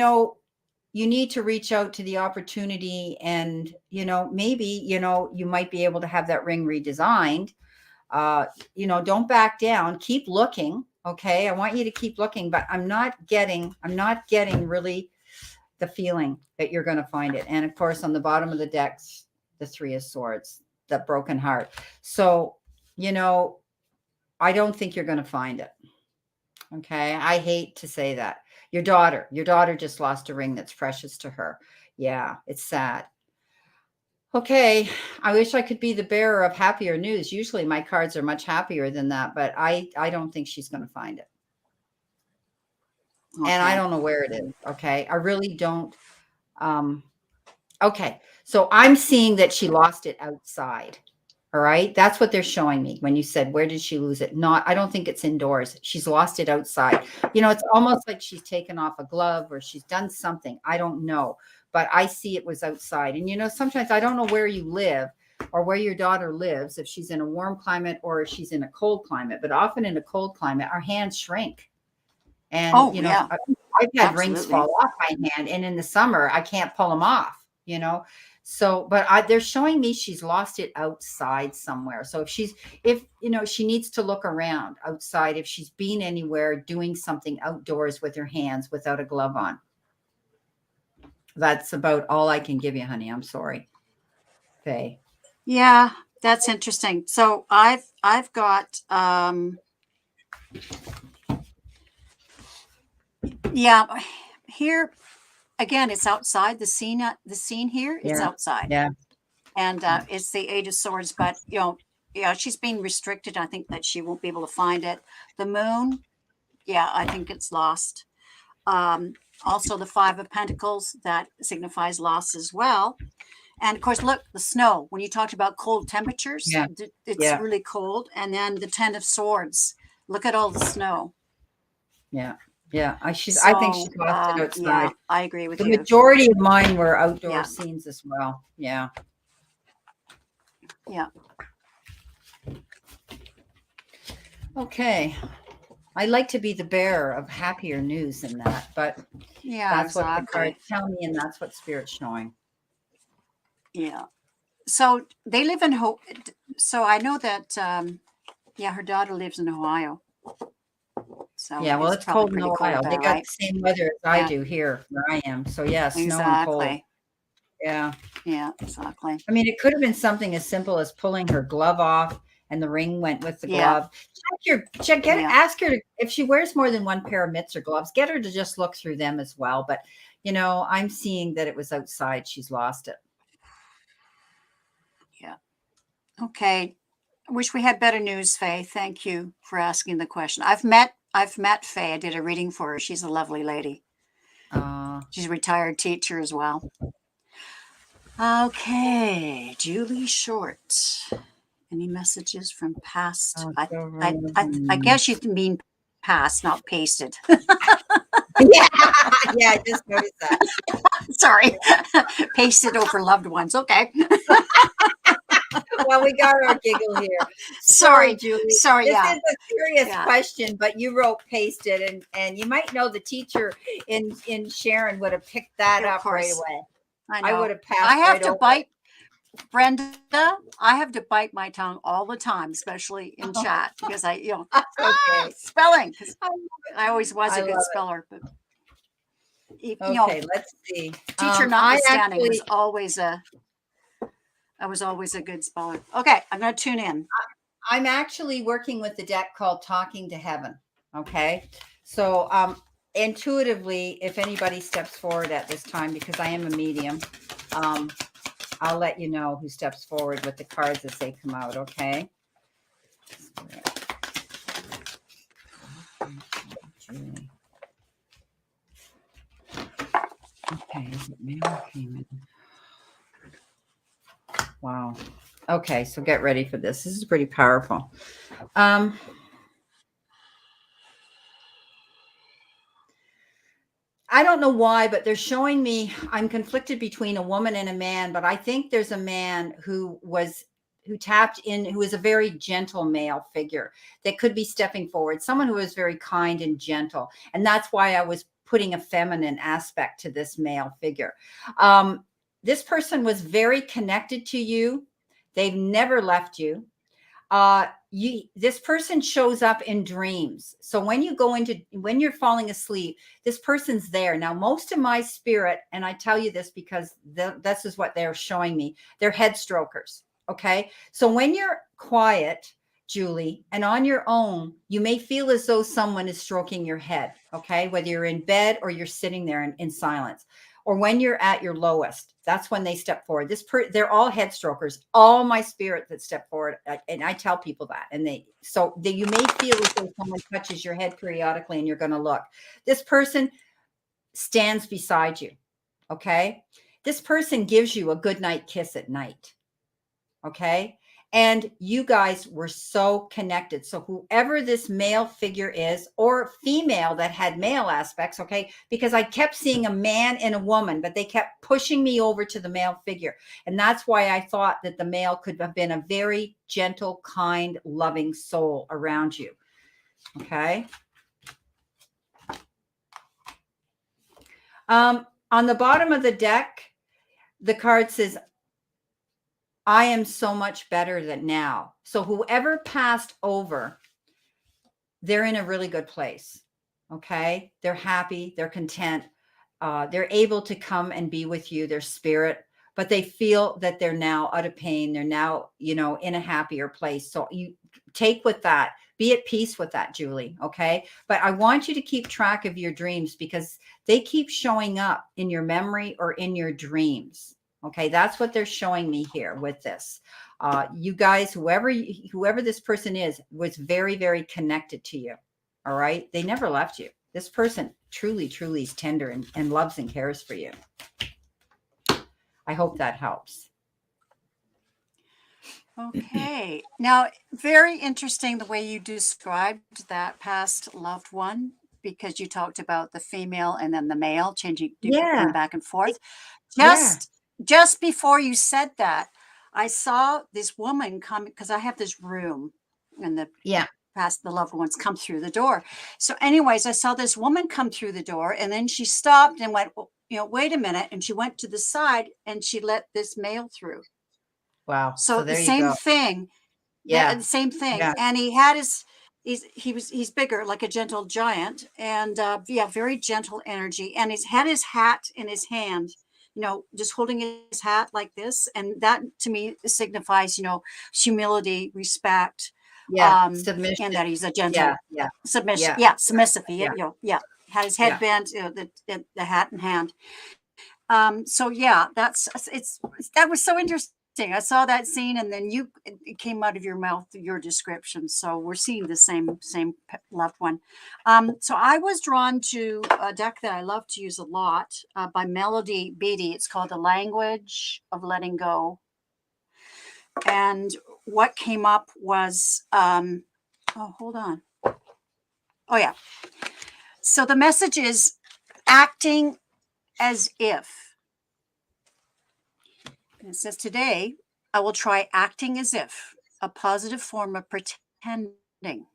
need to reach out to the opportunity and, maybe, you might be able to have that ring redesigned. Don't back down, keep looking. Okay. I want you to keep looking, but I'm not getting really the feeling that you're going to find it. And of course, on the bottom of the decks, the Three of Swords, that broken heart. So, I don't think you're going to find it. Okay. I hate to say that. Your daughter just lost a ring that's precious to her. Yeah. It's sad. Okay, I wish I could be the bearer of happier news. Usually my cards are much happier than that, but I don't think she's going to find it. Okay. And I don't know where it is. Okay. I really don't. Okay. So I'm seeing that she lost it outside. All right. That's what they're showing me when you said, where did she lose it? I don't think it's indoors. She's lost it outside. It's almost like she's taken off a glove or she's done something. I don't know. But I see it was outside. And sometimes I don't know where you live or where your daughter lives, if she's in a warm climate or if she's in a cold climate. But often in a cold climate, our hands shrink. And, I've had rings fall off my hand. And in the summer, I can't pull them off, So, but they're showing me she's lost it outside somewhere. So if she needs to look around outside, if she's been anywhere doing something outdoors with her hands without a glove on. That's about all I can give you, honey. I'm sorry. Okay. Yeah. That's interesting. So I've got yeah, here again, it's outside the scene. The scene here, it's Yeah. outside, Yeah. and it's the Eight of Swords. But yeah, she's being restricted. I think that she won't be able to find it. The moon, yeah, I think it's lost. Also, the Five of Pentacles, that signifies loss as well. And of course, look, the snow. When you talked about cold temperatures, Yeah. it's Yeah. really cold. And then the Ten of Swords. Look at all the snow. Yeah. Yeah. I think So, she's lost it yeah, outside. I agree with The you. majority of mine were outdoor Yeah, scenes as well. Yeah. yeah, Okay. I like to be the bearer of happier news than that, but yeah, that's what the cards exactly. tell me, and that's what Spirit's showing. Yeah. So they live in So I know that, yeah, her daughter lives in Ohio. So Yeah, well, it's it's probably cold in pretty cold Ohio. They there, got right? the same weather as I Yeah, do here where I am. So yeah, snow and cold. exactly. Yeah. Yeah, exactly. I mean, it could have been something as simple as pulling her glove off and the ring went with the Yeah, glove. Get yeah. ask her if she wears more than one pair of mitts or gloves, get her to just look through them as well. But I'm seeing that it was outside. She's lost it. Yeah. Okay. I wish we had better news, Faye. Thank you for asking the question. I've met Faye. I did a reading for her. She's a lovely lady. She's a retired teacher as well. Okay, Julie Short. Any messages from past? I guess you mean past, not pasted. Yeah, yeah, I just noticed that. Sorry, pasted over loved ones. Okay. Well, we got our giggle here. Sorry, Sorry, Julie. sorry. This Yeah, is a serious yeah. question, but you wrote pasted, and you might know the teacher in Sharon would have picked that Of up right course. away. I I know. would have passed I have right to over. bite, Brenda. I have to bite my tongue all the time, especially in chat, because Okay. spelling. Because I I always was I a love good it. speller, but Okay, let's see. teacher I notwithstanding, actually, I was always a good speller. Okay, I'm going to tune in. I'm actually working with the deck called Talking to Heaven. Okay. So intuitively, if anybody steps forward at this time, because I am a medium, I'll let you know who steps forward with the cards as they come out. Okay. Okay. Wow. Okay, so get ready for this. This is pretty powerful. I don't know why, but they're showing me I'm conflicted between a woman and a man, but I think there's a man who tapped in, who is a very gentle male figure that could be stepping forward, someone who is very kind and gentle. And that's why I was putting a feminine aspect to this male figure. This person was very connected to you. They've never left you. This person shows up in dreams. So when you're falling asleep, this person's there. Now, most of my spirit, and I tell you this because this is what they're showing me, they're head strokers. Okay. So when you're quiet, Julie, and on your own, you may feel as though someone is stroking your head. Okay. Whether you're in bed or you're sitting there in silence, or when you're at your lowest, that's when they step forward. They're all head strokers, all my spirit that step forward. And I tell people that, and you may feel as though someone touches your head periodically and you're going to look. This person stands beside you. Okay. This person gives you a good night kiss at night. Okay. And you guys were so connected. So whoever this male figure is, or female that had male aspects, okay, because I kept seeing a man and a woman, but they kept pushing me over to the male figure. And that's why I thought that the male could have been a very gentle, kind, loving soul around you. Okay. On the bottom of the deck, the card says, I am so much better than now. So whoever passed over, they're in a really good place. Okay. They're happy. They're content. They're able to come and be with you. Their spirit but they feel that they're now out of pain. They're now, in a happier place. So you take with that, be at peace with that, Julie. Okay. But I want you to keep track of your dreams because they keep showing up in your memory or in your dreams. Okay. That's what they're showing me here with this. You guys, whoever this person is, was very, very connected to you. All right. They never left you. This person truly, truly is tender and loves and cares for you. I hope that helps. Okay. Now, very interesting the way you described that past loved one, because you talked about the female and then the male changing, going Yeah. back and forth. Yeah. Just before you said that, I saw this woman come because I have this room and the Yeah. past the loved ones come through the door. So, anyways, I saw this woman come through the door and then she stopped and went, "Well, wait a minute." And she went to the side and she let this male through. Wow. So So the there you same go. thing, Yeah. the same thing. Yeah. And he had he's bigger, like a gentle giant, and yeah, very gentle energy. And he's had his hat in his hand, just holding his hat like this. And that to me signifies, humility, respect, Yeah. and Submission. that he's a Yeah. gentle Yeah. submission. Yeah. Yeah, submissive. Yeah. Yeah. Had his head Yeah. bent, the hat in hand. So yeah, that was so interesting. I saw that scene, and then it came out of your mouth, your description. So we're seeing the same loved one. So I was drawn to a deck that I love to use a lot by Melody Beattie. It's called The Language of Letting Go. And what came up was, oh, hold on. Oh yeah. So the message is acting as if. And it says, today, I will try acting as if, a positive form of pretending.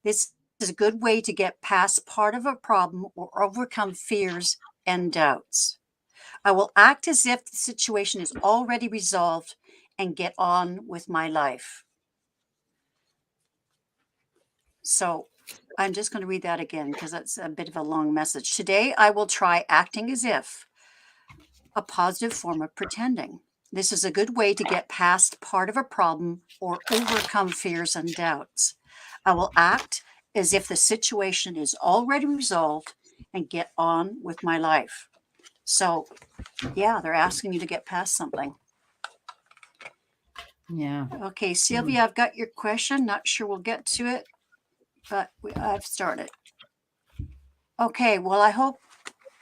This is a good way to get past part of a problem or overcome fears and doubts. I will act as if the situation is already resolved and get on with my life. So I'm just going to read that again because that's a bit of a long message. Today, I will try acting as if, a positive form of pretending. This is a good way to get past part of a problem or overcome fears and doubts. I will act as if the situation is already resolved and get on with my life. So, yeah, they're asking you to get past something. Yeah. Okay, Sylvia, I've got your question. Not sure we'll get to it, but I've started. Okay, well, I hope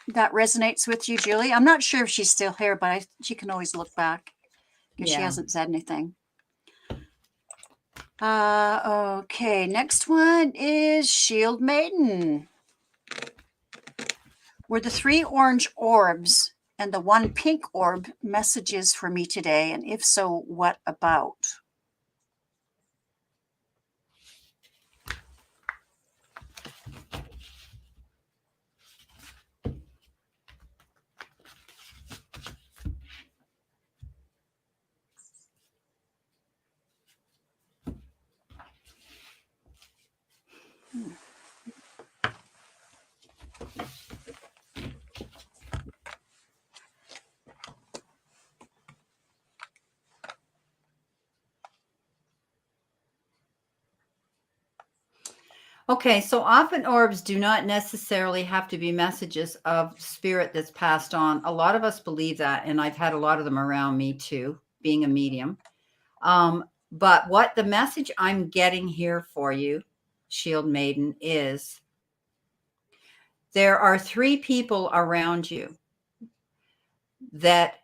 that resonates with you, Julie. I'm not sure if she's still here, but she can always look back because she hasn't said anything. Okay, next one is Shield Maiden. Were the 3 orange orbs and the 1 pink orb messages for me today? And if so, what about? Okay, so often orbs do not necessarily have to be messages of spirit that's passed on. A lot of us believe that, and I've had a lot of them around me too, being a medium. But what the message I'm getting here for you, Shield Maiden, is there are 3 people around you that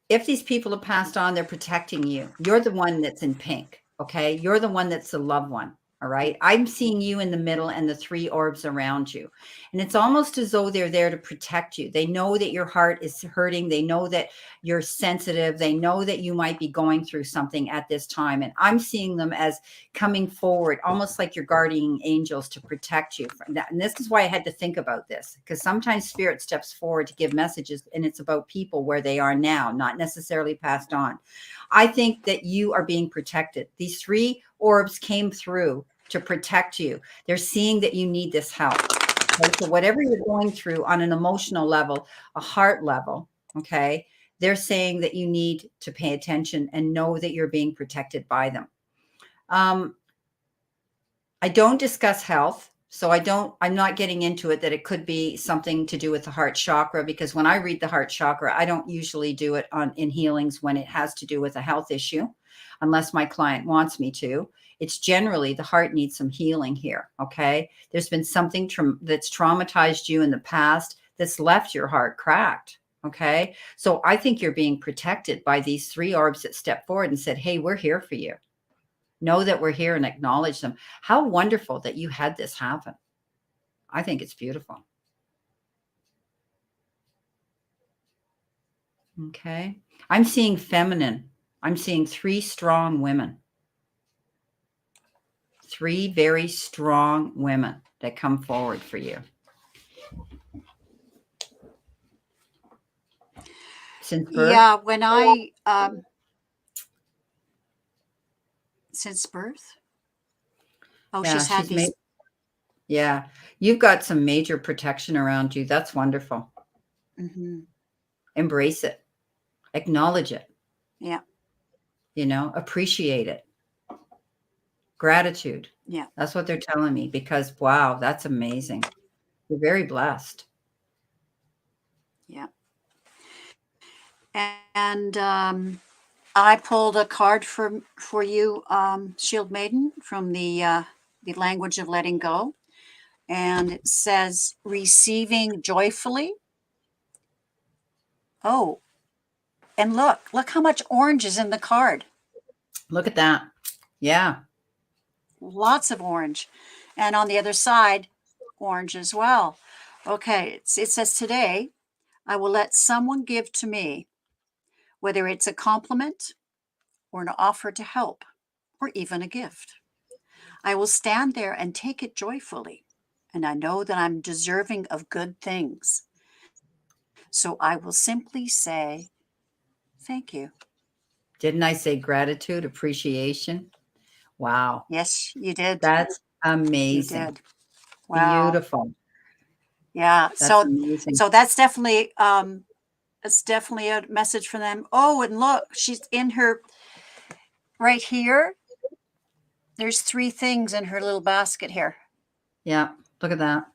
if these people have passed on, they're protecting you. You're the one that's in pink. Okay. You're the one that's the loved one. All right. I'm seeing you in the middle and the 3 orbs around you. And it's almost as though they're there to protect you. They know that your heart is hurting. They know that you're sensitive. They know that you might be going through something at this time. And I'm seeing them as coming forward, almost like your guardian angels to protect you from that. And this is why I had to think about this, because sometimes spirit steps forward to give messages and it's about people where they are now, not necessarily passed on. I think that you are being protected. These 3 orbs came through to protect you. They're seeing that you need this help. Okay, so whatever you're going through on an emotional level, a heart level, okay, they're saying that you need to pay attention and know that you're being protected by them. Um, I don't discuss health. So I'm not getting into it that it could be something to do with the heart chakra, because when I read the heart chakra, I don't usually do it in healings when it has to do with a health issue, unless my client wants me to. It's generally the heart needs some healing here. Okay. There's been something that's traumatized you in the past that's left your heart cracked. Okay. So I think you're being protected by these three orbs that stepped forward and said, hey, we're here for you. Know that we're here and acknowledge them. How wonderful that you had this happen. I think it's beautiful. Okay. I'm seeing feminine. I'm seeing three strong women. Three very strong women that come forward for you. Since birth? Yeah, when I since birth. Oh, Yeah, she's had these. Yeah, you've got some major protection around you. That's wonderful. Mhm. Embrace it. Acknowledge it. Yeah. Appreciate it. Gratitude. Yeah. That's what they're telling me, because wow, that's amazing. You're very blessed. Yeah. And I pulled a card for you, Shield Maiden, from the language of letting go, and it says receiving joyfully. Oh, and look how much orange is in the card. Look at that. Yeah. Lots of orange, and on the other side, orange as well. Okay, it says today, I will let someone give to me, whether it's a compliment or an offer to help, or even a gift. I will stand there and take it joyfully, and I know that I'm deserving of good things. So I will simply say, thank you. Didn't I say gratitude, appreciation? Wow. Yes, you did. That's You amazing. did. Wow. Beautiful. Yeah. That's So amazing. so that's definitely a message for them. Oh, and look, she's in her right here. There's three things in her little basket here. Yeah. Look at that.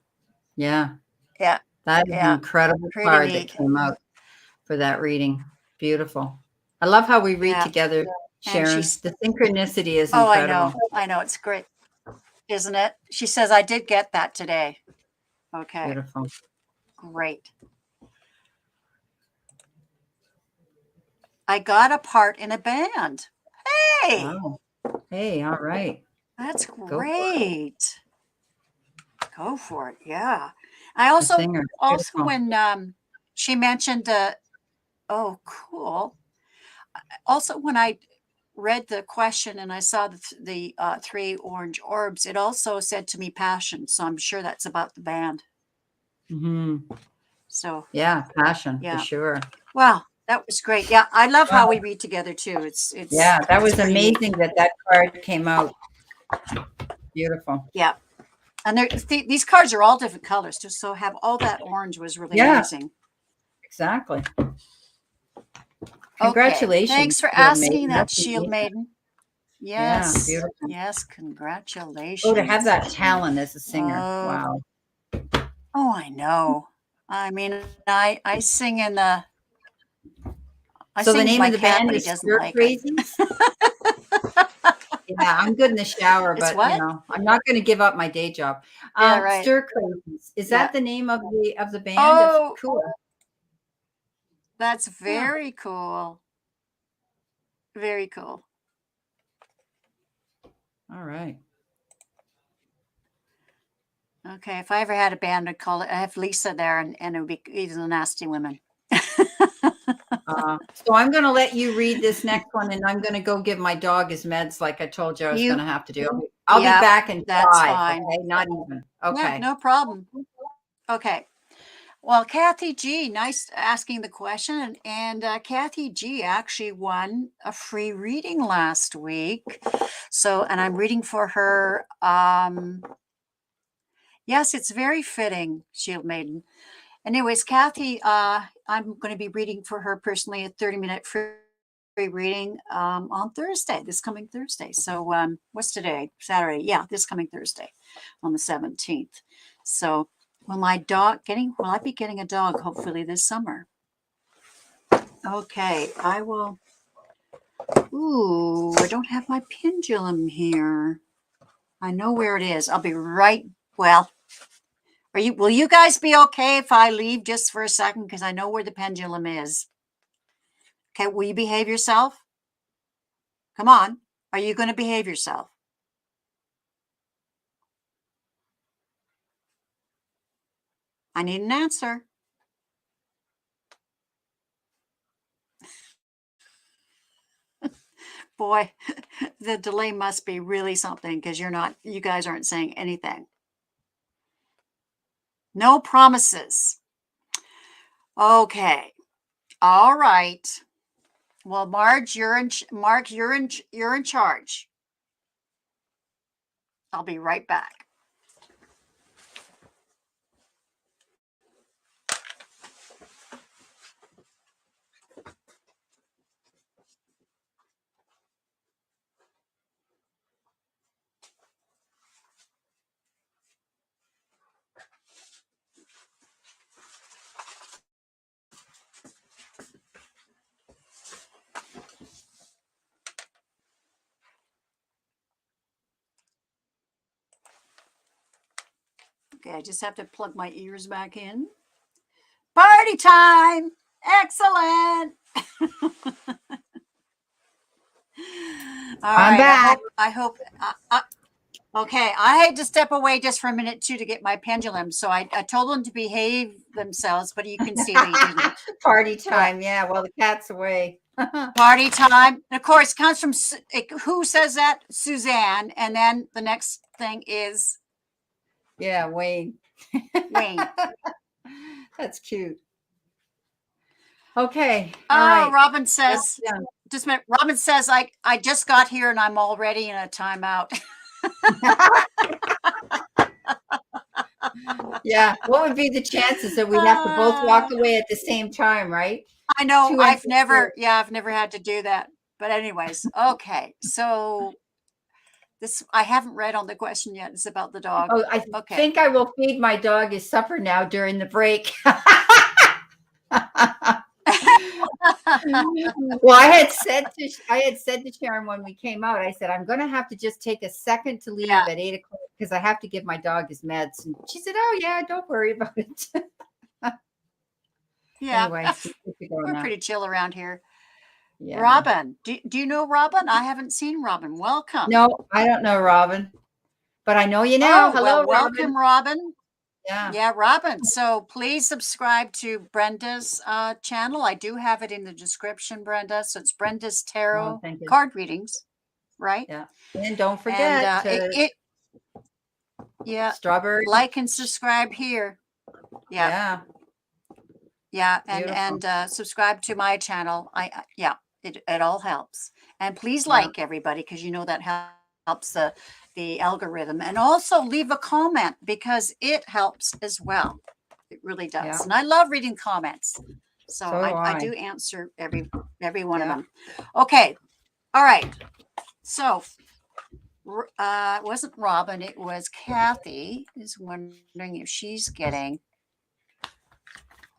Yeah. Yeah. That is an Yeah. incredible Pretty card that neat. came out for that reading. Beautiful. I love how we read Yeah. together, And Sharon. she's, The synchronicity is oh, I incredible. know. I know. It's great, isn't it? She says, I did get that today. Okay. Beautiful. Great. I got a part in a band. Hey, Wow. Hey, all right. that's Go for it. great. Go for it. Yeah. I A also, singer. also Beautiful. when she mentioned, oh, cool. Also, when I read the question and I saw the three orange orbs, it also said to me passion. So I'm sure that's about the band. Hmm. So Yeah, passion for yeah. sure. Wow, that was great. Yeah, I love how we Wow. read together too. Yeah, that It's was pretty neat. amazing that card came out. Beautiful. Yeah. And these cards are all different colors, just so have all that orange was really Yeah, amazing. exactly. Okay, Congratulations, thanks for Shield asking Maiden. that, That's Shield amazing. Maiden. Yeah, Yes, beautiful. yes, Oh, to have congratulations. that talent as a singer. Oh, Wow. oh, I know. I mean, I sing in the I So the sing with name my of the cat, band but he is doesn't Stir like it. Crazies? Yeah, I'm good in the shower, It's but what? I'm not going to give up my day job. Yeah, right. Stir Crazies. Is Yeah. that the name of the band? That's Oh, cool. that's Yeah. very cool. Very cool. All right. Okay, if I ever had a band, I'd call it. I have Lisa there, and it would be even the Nasty Women. So I'm going to let you read this next one, and I'm going to go give my dog his meds, like I told you I was going You, to have to do. I'll be yeah, back in that's 5. fine. Okay, not even. Yeah, Okay. no problem. Okay. Well, Kathy G, nice asking the question. And Kathy G actually won a free reading last week. So, and I'm reading for her Yes, it's very fitting, Shield Maiden. Anyways, Kathy, I'm going to be reading for her personally a 30-minute free reading on Thursday, this coming Thursday. So what's today? Saturday. Yeah, this coming Thursday on the 17th. So will I be getting a dog hopefully this summer? Okay, I will. Ooh, I don't have my pendulum here. I know where it is. I'll be right. Well, will you guys be okay if I leave just for a second? Because I know where the pendulum is. Okay, will you behave yourself? Come on. Are you going to behave yourself? I need an answer. Boy, the delay must be really something because you guys aren't saying anything. No promises. Okay. All right. Well, Mark, you're in charge. I'll be right back. Okay, I just have to plug my ears back in. Party time! Excellent! All I'm right. back. Okay, I had to step away just for a minute too to get my pendulum. So I told them to behave themselves, but you can see they didn't. Party time. Yeah. Well, the cat's away. Party time. And of course, it comes from who says that? Suzanne. And then the next thing is Yeah, Wayne. Wayne. That's cute. Okay. All right. Robin says, just a minute. Robin says, I just got here and I'm already in a timeout. Yeah. What would be the chances that we'd have to both walk away at the same time, right? I know. Two I've entrances. never had to do that. But anyways, okay. So I haven't read on the question yet. It's about the dog. Oh, I think I will feed my dog his supper now during the break. Well, I had said to Sharon when we came out, I said, I'm going to have to just take a second to leave at 8 o'clock because I have to give my dog his meds. And she said, oh, yeah, don't worry about it. Yeah. Anyway, we're pretty chill around here. Yeah. Robin, do you know Robin? I haven't seen Robin. Welcome. No, I don't know Robin, but I know you now. Hello, well, welcome, Robin. Yeah, Robin. So please subscribe to Brenda's channel. I do have it in the description, Brenda. So it's Brenda's Tarot card readings, right? Yeah, and don't forget strawberry. Like and subscribe here. Yeah, and subscribe to my channel. It all helps. And please like everybody because you know that helps the algorithm. And also leave a comment because it helps as well. It really does. Yeah. And I love reading comments. So I do answer every one of them. Okay. All right. So it wasn't Robin. It was Kathy is wondering if she's getting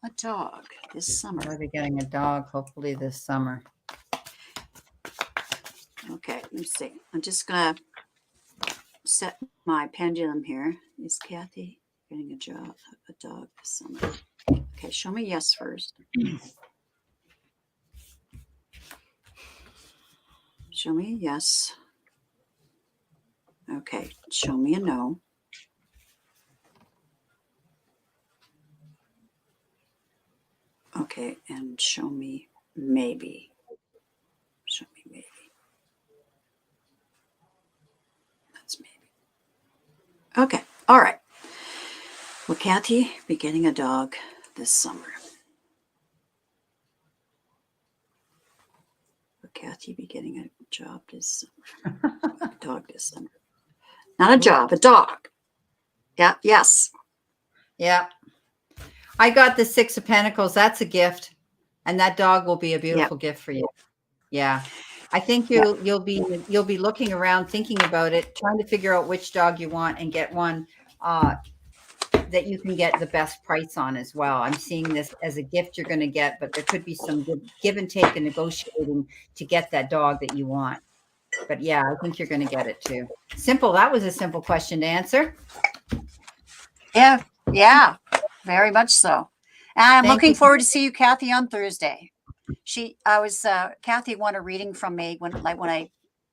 a dog this summer. I'll be getting a dog hopefully this summer. Okay, let me see. I'm just going to set my pendulum here. Is Kathy getting a dog this summer? Okay, show me yes first. Show me a yes. Okay, show me a no. Okay, and show me maybe. Show me maybe. That's maybe. Okay, all right. Will Kathy be getting a dog this summer? Will Kathy be getting a job this summer? A dog this summer. Not a job, a dog. Yeah. Yes. Yeah. I got the Six of Pentacles. That's a gift. And that dog will be a Yep. beautiful gift for you. Yeah. I think Yep. you'll be looking around, thinking about it, trying to figure out which dog you want and get one that you can get the best price on as well. I'm seeing this as a gift you're going to get, but there could be some give and take and negotiating to get that dog that you want. But yeah, I think you're going to get it too. Simple. That was a simple question to answer. Yeah. Yeah. Very much so. And I'm Thank looking you. forward to see you, Kathy, on Thursday. Kathy won a reading from me when I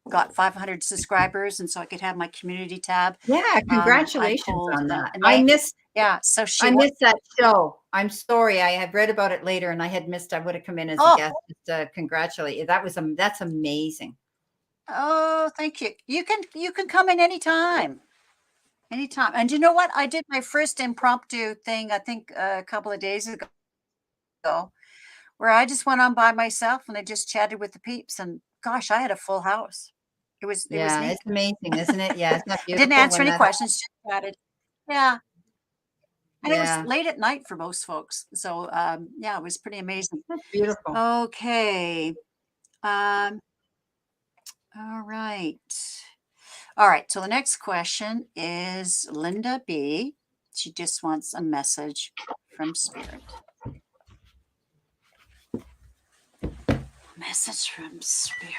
got 500 subscribers, and so I could have my community tab. Yeah, I congratulations pulled on a that. name. Yeah, so she I won. missed that show. I'm sorry. I had read about it later and I had missed. I would have come in as a Oh, guest. Just, congratulate you. That's amazing. oh, thank you. You can come in anytime. Anytime. And you know what? I did my first impromptu thing, I think a couple of days ago, where I just went on by myself and I just chatted with the peeps. And gosh, I had a full house. It was Yeah, neat. it's amazing, isn't it? Yeah, it's not I didn't beautiful answer when any that happens. questions, just chatted. Yeah. And it was Yeah, late at night for most folks. So yeah, it was pretty amazing. that's beautiful. Okay. Um, all right. All right. So the next question is Linda B. She just wants a message from Spirit. Message from Spirit.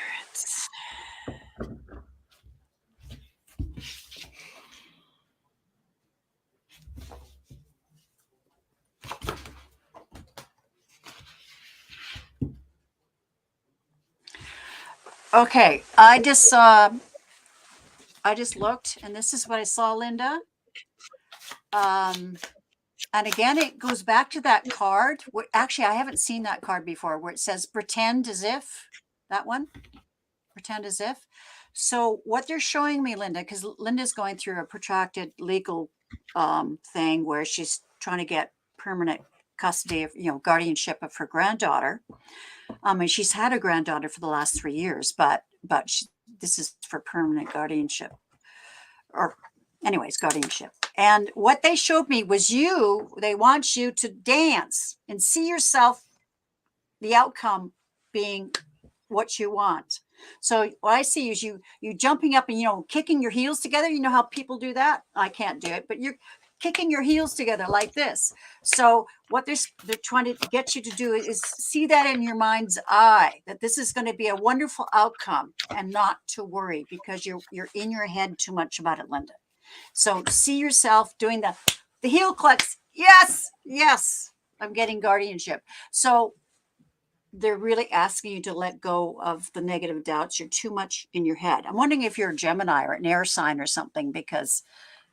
Okay. I just looked, and this is what I saw, Linda. And again, it goes back to that card. Actually, I haven't seen that card before where it says pretend as if. That one, pretend as if. So what they're showing me, Linda, because Linda's going through a protracted legal thing where she's trying to get permanent custody of, guardianship of her granddaughter. And she's had a granddaughter for the last 3 years, but this is for permanent guardianship. Or anyways, guardianship. And what they showed me was they want you to dance and see yourself, the outcome being what you want. So what I see is you jumping up and, kicking your heels together. You know how people do that? I can't do it, but you're kicking your heels together like this. So what they're trying to get you to do is see that in your mind's eye, that this is going to be a wonderful outcome and not to worry because you're in your head too much about it, Linda. So see yourself doing the heel clicks. Yes, yes, I'm getting guardianship. So they're really asking you to let go of the negative doubts. You're too much in your head. I'm wondering if you're a Gemini or an air sign or something, because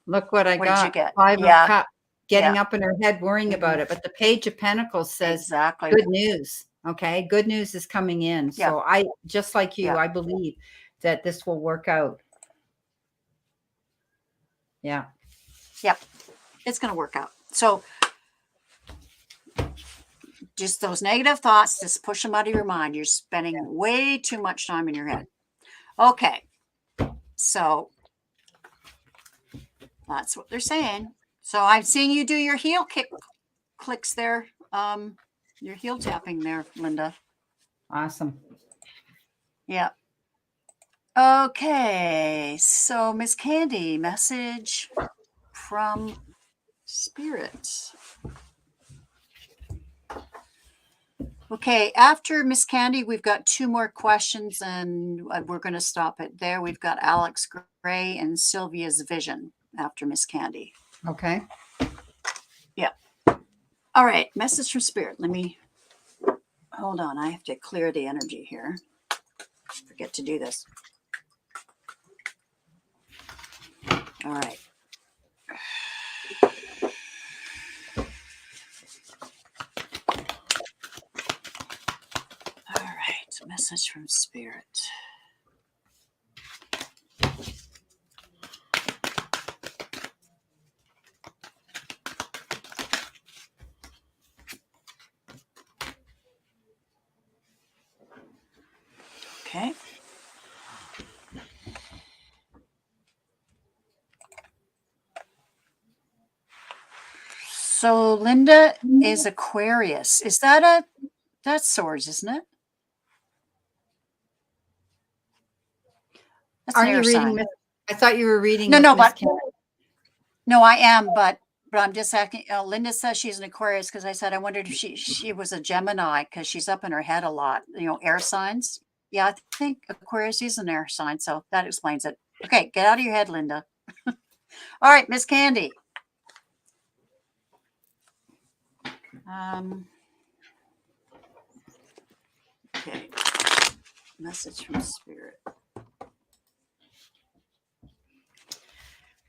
Look what I what did you got. get? 5 of Yeah, Cups, getting yeah, up in her head, worrying about it. But the Page of Pentacles says exactly. good news. Okay. Good news is coming in. Yeah, So just like you, yeah, I believe that this will work out. Yeah. yep. It's going to work out. So just those negative thoughts, just push them out of your mind. You're spending way too much time in your head. Okay. So that's what they're saying. So I'm seeing you do your heel clicks there. Your heel tapping there, Linda. Awesome. Yeah. Okay. So Miss Candy, message from Spirit. Okay, after Miss Candy, we've got 2 more questions and we're going to stop it there. We've got Alex Gray and Sylvia's vision after Miss Candy. Okay. Yeah. All right, message from Spirit. Let me, hold on. I have to clear the energy here. Forget to do this. All right. All right, message from Spirit. Okay. So Linda is Aquarius. Is that that's swords, isn't it? That's an Aren't you air reading sign. Miss? I thought you were reading No, Miss but Kennedy. no, I am, but I'm just asking. Linda says she's an Aquarius because I said I wondered if she was a Gemini because she's up in her head a lot. Air signs. Yeah, I think Aquarius is an air sign, so that explains it. Okay, get out of your head, Linda. All right, Miss Candy. Okay, message from Spirit.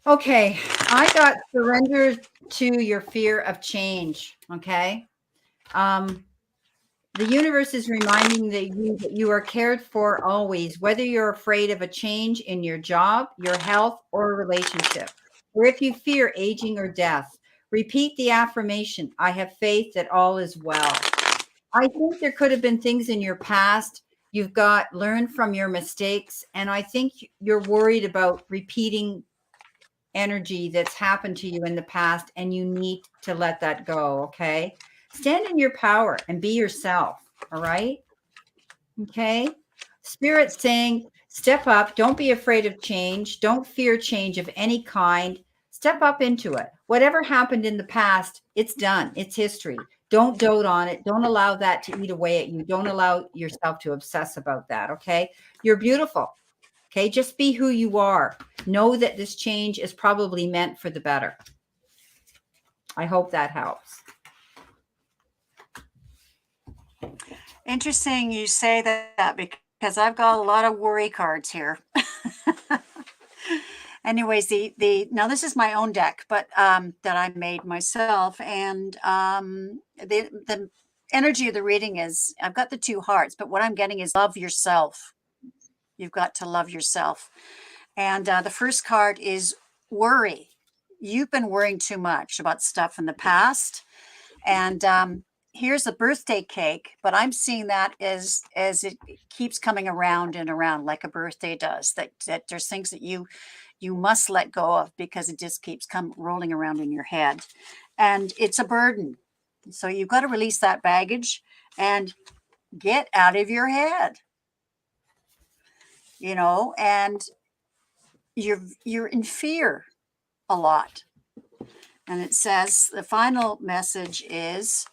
Okay, I got surrender to your fear of change. Okay. The universe is reminding that you are cared for always, whether you're afraid of a change in your job, your health, or a relationship, or if you fear aging or death. Repeat the affirmation, I have faith that all is well. I think there could have been things in your past. You've got learned from your mistakes. And I think you're worried about repeating energy that's happened to you in the past, and you need to let that go. Okay. Stand in your power and be yourself. All right. Okay. Spirit saying, step up. Don't be afraid of change. Don't fear change of any kind. Step up into it. Whatever happened in the past, it's done. It's history. Don't dote on it. Don't allow that to eat away at you. Don't allow yourself to obsess about that. Okay. You're beautiful. Okay. Just be who you are. Know that this change is probably meant for the better. I hope that helps. Interesting you say that because I've got a lot of worry cards here. Anyways, now this is my own deck, but that I made myself, and the energy of the reading is I've got the two hearts, but what I'm getting is love yourself. You've got to love yourself, and the first card is worry. You've been worrying too much about stuff in the past, and here's a birthday cake, but I'm seeing that as it keeps coming around and around like a birthday does. That there's things that you must let go of because it just keeps rolling around in your head, and it's a burden. So you've got to release that baggage and get out of your head. And you're in fear a lot. And it says the final message is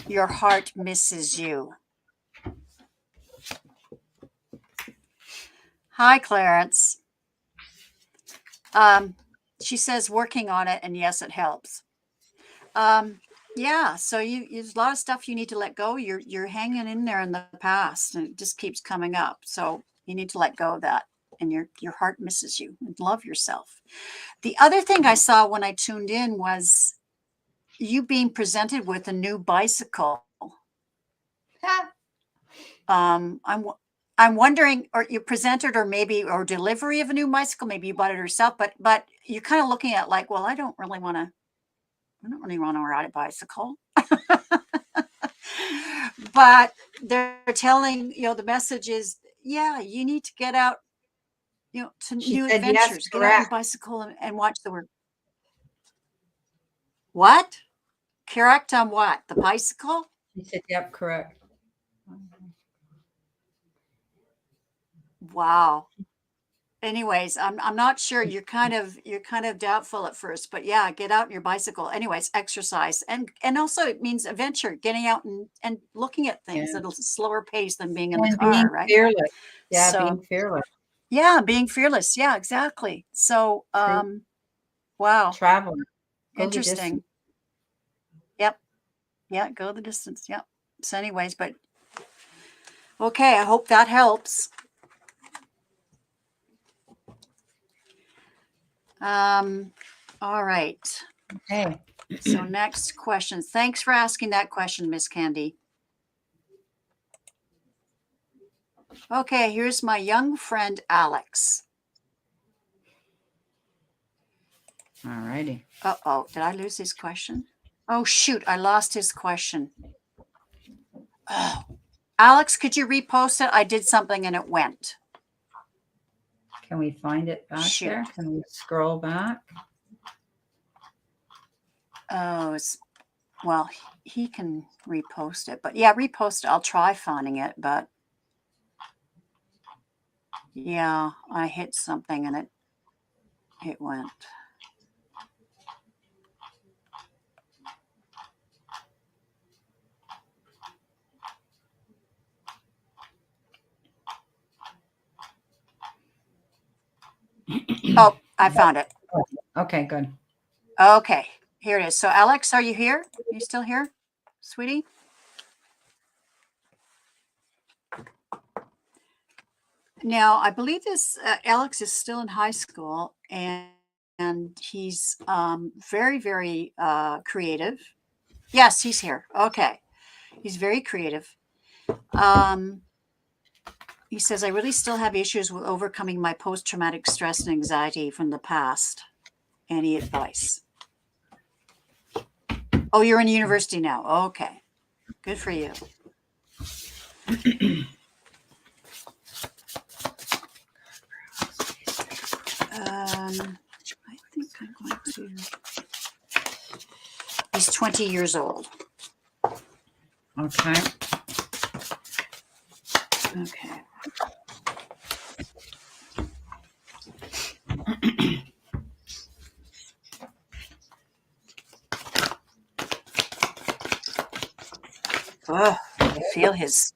your heart misses you. Hi, Clarence. She says working on it, and yes, it helps. Yeah, so there's a lot of stuff you need to let go. You're hanging in there in the past, and it just keeps coming up. So you need to let go of that, and your heart misses you. And love yourself. The other thing I saw when I tuned in was you being presented with a new bicycle. I'm wondering, or you presented, or delivery of a new bicycle. Maybe you bought it yourself, but you're kind of looking at like, well, I don't really want to ride a bicycle. But they're telling, the message is, yeah, you need to get out, to She new said, yes, adventures. Get out on your correct. bicycle and watch the world. What? Correct on what? The bicycle? She said, yep, correct. Wow. Anyways, I'm not sure. You're kind of doubtful at first, but yeah, get out on your bicycle. Anyways, exercise, and also it means adventure, getting out and looking at things Yeah. at a slower pace than being in the And being car, right? fearless. Yeah, So being fearless. yeah, being fearless. Yeah, exactly. So wow, Traveling. Go the interesting. distance. Yep. Yeah, go the distance. Yep. So anyways, but okay, I hope that helps. All right. Okay. So next question. Thanks for asking that question, Miss Candy. Okay, here's my young friend, Alex. All righty. Uh-oh, did I lose his question? Oh, shoot, I lost his question. Oh. Alex, could you repost it? I did something and it went. Can we find it back there? Can we scroll back? Oh, well, he can repost it, but yeah, repost it. I'll try finding it, but yeah, I hit something and it went. Oh, I found it. Okay, good. Okay, here it is. So Alex, are you here? Are you still here, sweetie? Now, I believe this Alex is still in high school, and he's very, very creative. Yes, he's here. Okay, he's very creative. He says, I really still have issues with overcoming my post-traumatic stress and anxiety from the past. Any advice? Oh, you're in university now. Okay, good for you. I think I'm going to. He's 20 years old. Okay. Okay. Oh, I feel his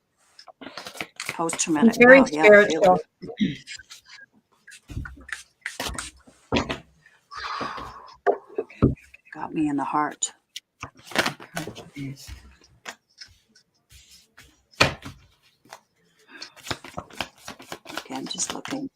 post-traumatic. He's very Wow, yeah, I feel spiritual. it. Got me in the heart. Okay, I'm just looking.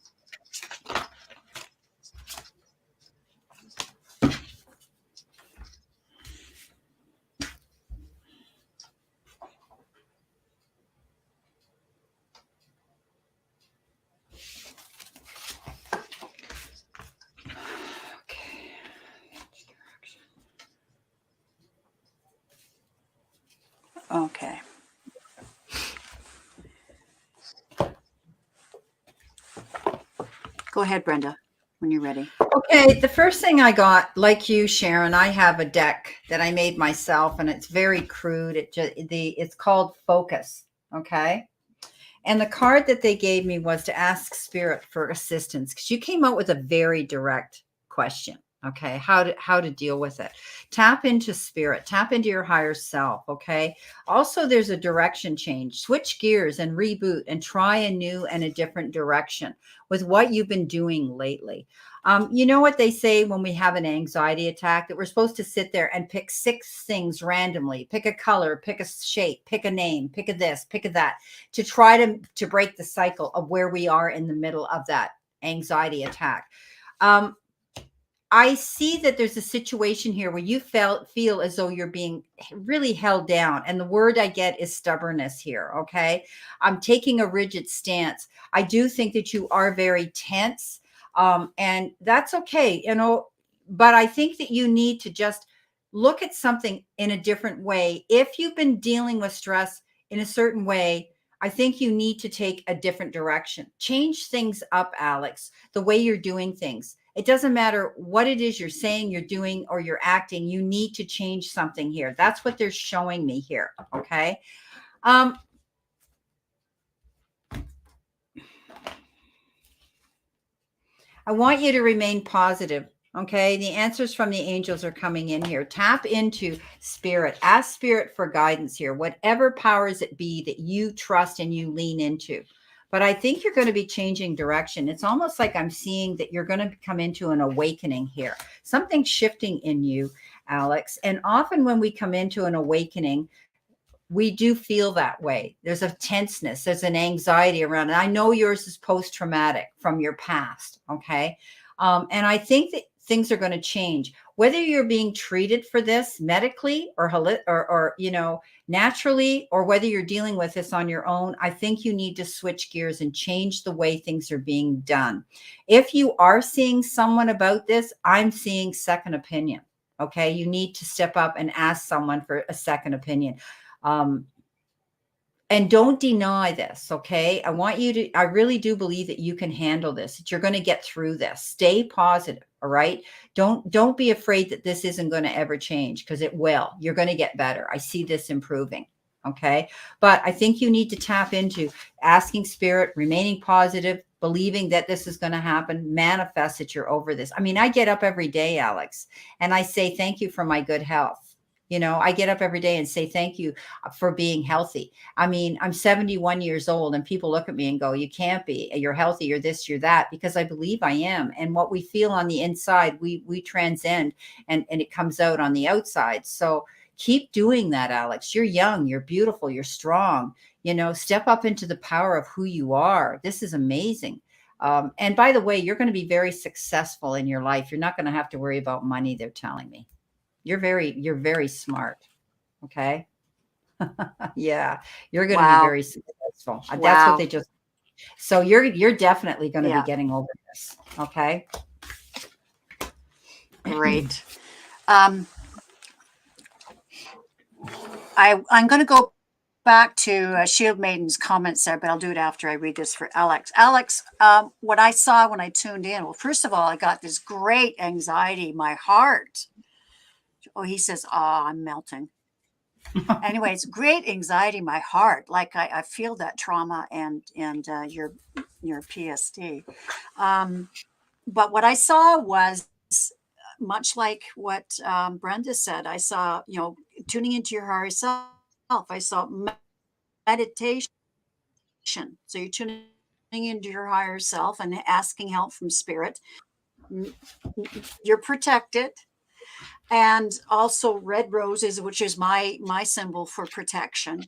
Okay. Go ahead, Brenda, when you're ready. Okay, the first thing I got, like you, Sharon, I have a deck that I made myself, and it's very crude. It's called Focus. Okay, and the card that they gave me was to ask Spirit for assistance because you came out with a very direct question. Okay, how to deal with it. Tap into Spirit, tap into your higher self. Okay. Also, there's a direction change. Switch gears and reboot and try a new and a different direction with what you've been doing lately. You know what they say when we have an anxiety attack, that we're supposed to sit there and pick 6 things randomly, pick a color, pick a shape, pick a name, pick a this, pick a that, to try to break the cycle of where we are in the middle of that anxiety attack. I see that there's a situation here where you feel as though you're being really held down. And the word I get is stubbornness here. Okay. I'm taking a rigid stance. I do think that you are very tense. And that's okay, but I think that you need to just look at something in a different way. If you've been dealing with stress in a certain way, I think you need to take a different direction. Change things up, Alex, the way you're doing things. It doesn't matter what it is you're saying, you're doing, or you're acting. You need to change something here. That's what they're showing me here. Okay. I want you to remain positive. Okay. The answers from the angels are coming in here. Tap into Spirit. Ask Spirit for guidance here, whatever powers it be that you trust and you lean into. But I think you're going to be changing direction. It's almost like I'm seeing that you're going to come into an awakening here. Something shifting in you, Alex. And often when we come into an awakening, we do feel that way. There's a tenseness, there's an anxiety around it. I know yours is post-traumatic from your past. Okay. And I think that things are going to change, whether you're being treated for this medically or naturally, or whether you're dealing with this on your own. I think you need to switch gears and change the way things are being done. If you are seeing someone about this, I'm seeing second opinion. Okay. You need to step up and ask someone for a second opinion. And don't deny this, okay? I want you to, I really do believe that you can handle this, that you're going to get through this. Stay positive, all right? Don't be afraid that this isn't going to ever change, because it will. You're going to get better. I see this improving, okay? But I think you need to tap into asking spirit, remaining positive, believing that this is going to happen, manifest that you're over this. I mean, I get up every day, Alex, and I say thank you for my good health. You know, I get up every day and say thank you for being healthy. I mean, I'm 71 years old and people look at me and go, you can't be, you're healthy, you're this, you're that, because I believe I am. And what we feel on the inside, we transcend, and it comes out on the outside. So keep doing that, Alex. You're young, you're beautiful, you're strong. You know, step up into the power of who you are. This is amazing. And by the way, you're going to be very successful in your life. You're not going to have to worry about money, they're telling me. You're very smart. Okay. Yeah, you're going to be Wow. very successful. That's what Wow. they just. So you're definitely going to be Yeah. getting over this. Okay. Great. Um, I'm going to go back to Shield Maiden's comments there, but I'll do it after I read this for Alex. Alex, what I saw when I tuned in, well, first of all, I got this great anxiety, my heart. Oh, he says, "Ah, I'm melting." Anyways, great anxiety, my heart. Like I feel that trauma and your PSD. But what I saw was much like what Brenda said. I saw, tuning into your higher self. I saw meditation. So you're tuning into your higher self and asking help from spirit. You're protected. And also red roses, which is my symbol for protection.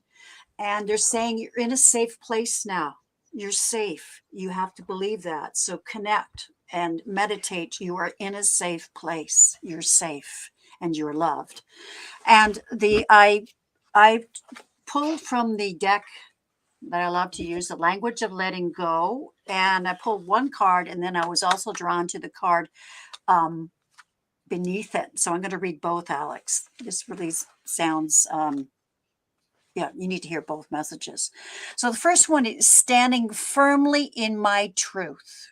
And they're saying you're in a safe place now. You're safe. You have to believe that. So connect and meditate. You are in a safe place. You're safe and you're loved. And I pulled from the deck that I love to use, the language of letting go. And I pulled one card, and then I was also drawn to the card beneath it. So I'm going to read both, Alex. This really sounds, yeah, you need to hear both messages. So the first one is standing firmly in my truth.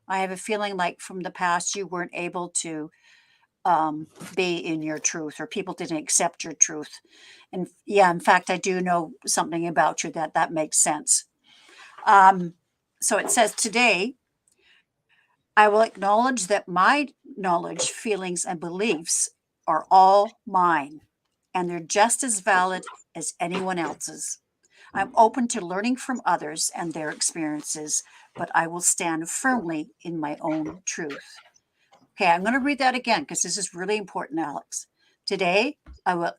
I have a feeling like from the past you weren't able to be in your truth, or people didn't accept your truth. And yeah, in fact, I do know something about you that makes sense. So it says, today, I will acknowledge that my knowledge, feelings, and beliefs are all mine, and they're just as valid as anyone else's. I'm open to learning from others and their experiences, but I will stand firmly in my own truth. Okay, I'm going to read that again because this is really important, Alex. Today, I will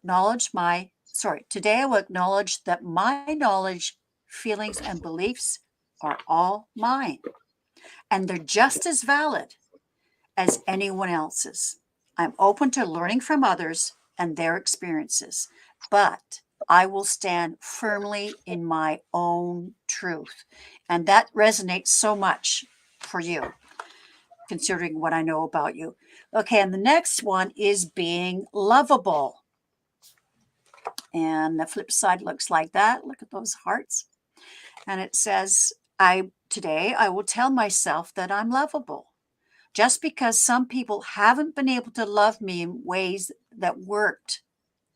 today I will acknowledge that my knowledge, feelings, and beliefs are all mine, and they're just as valid as anyone else's. I'm open to learning from others and their experiences, but I will stand firmly in my own truth. And that resonates so much for you, considering what I know about you. Okay, and the next one is being lovable. And the flip side looks like that. Look at those hearts. And it says, today I will tell myself that I'm lovable. Just because some people haven't been able to love me in ways that worked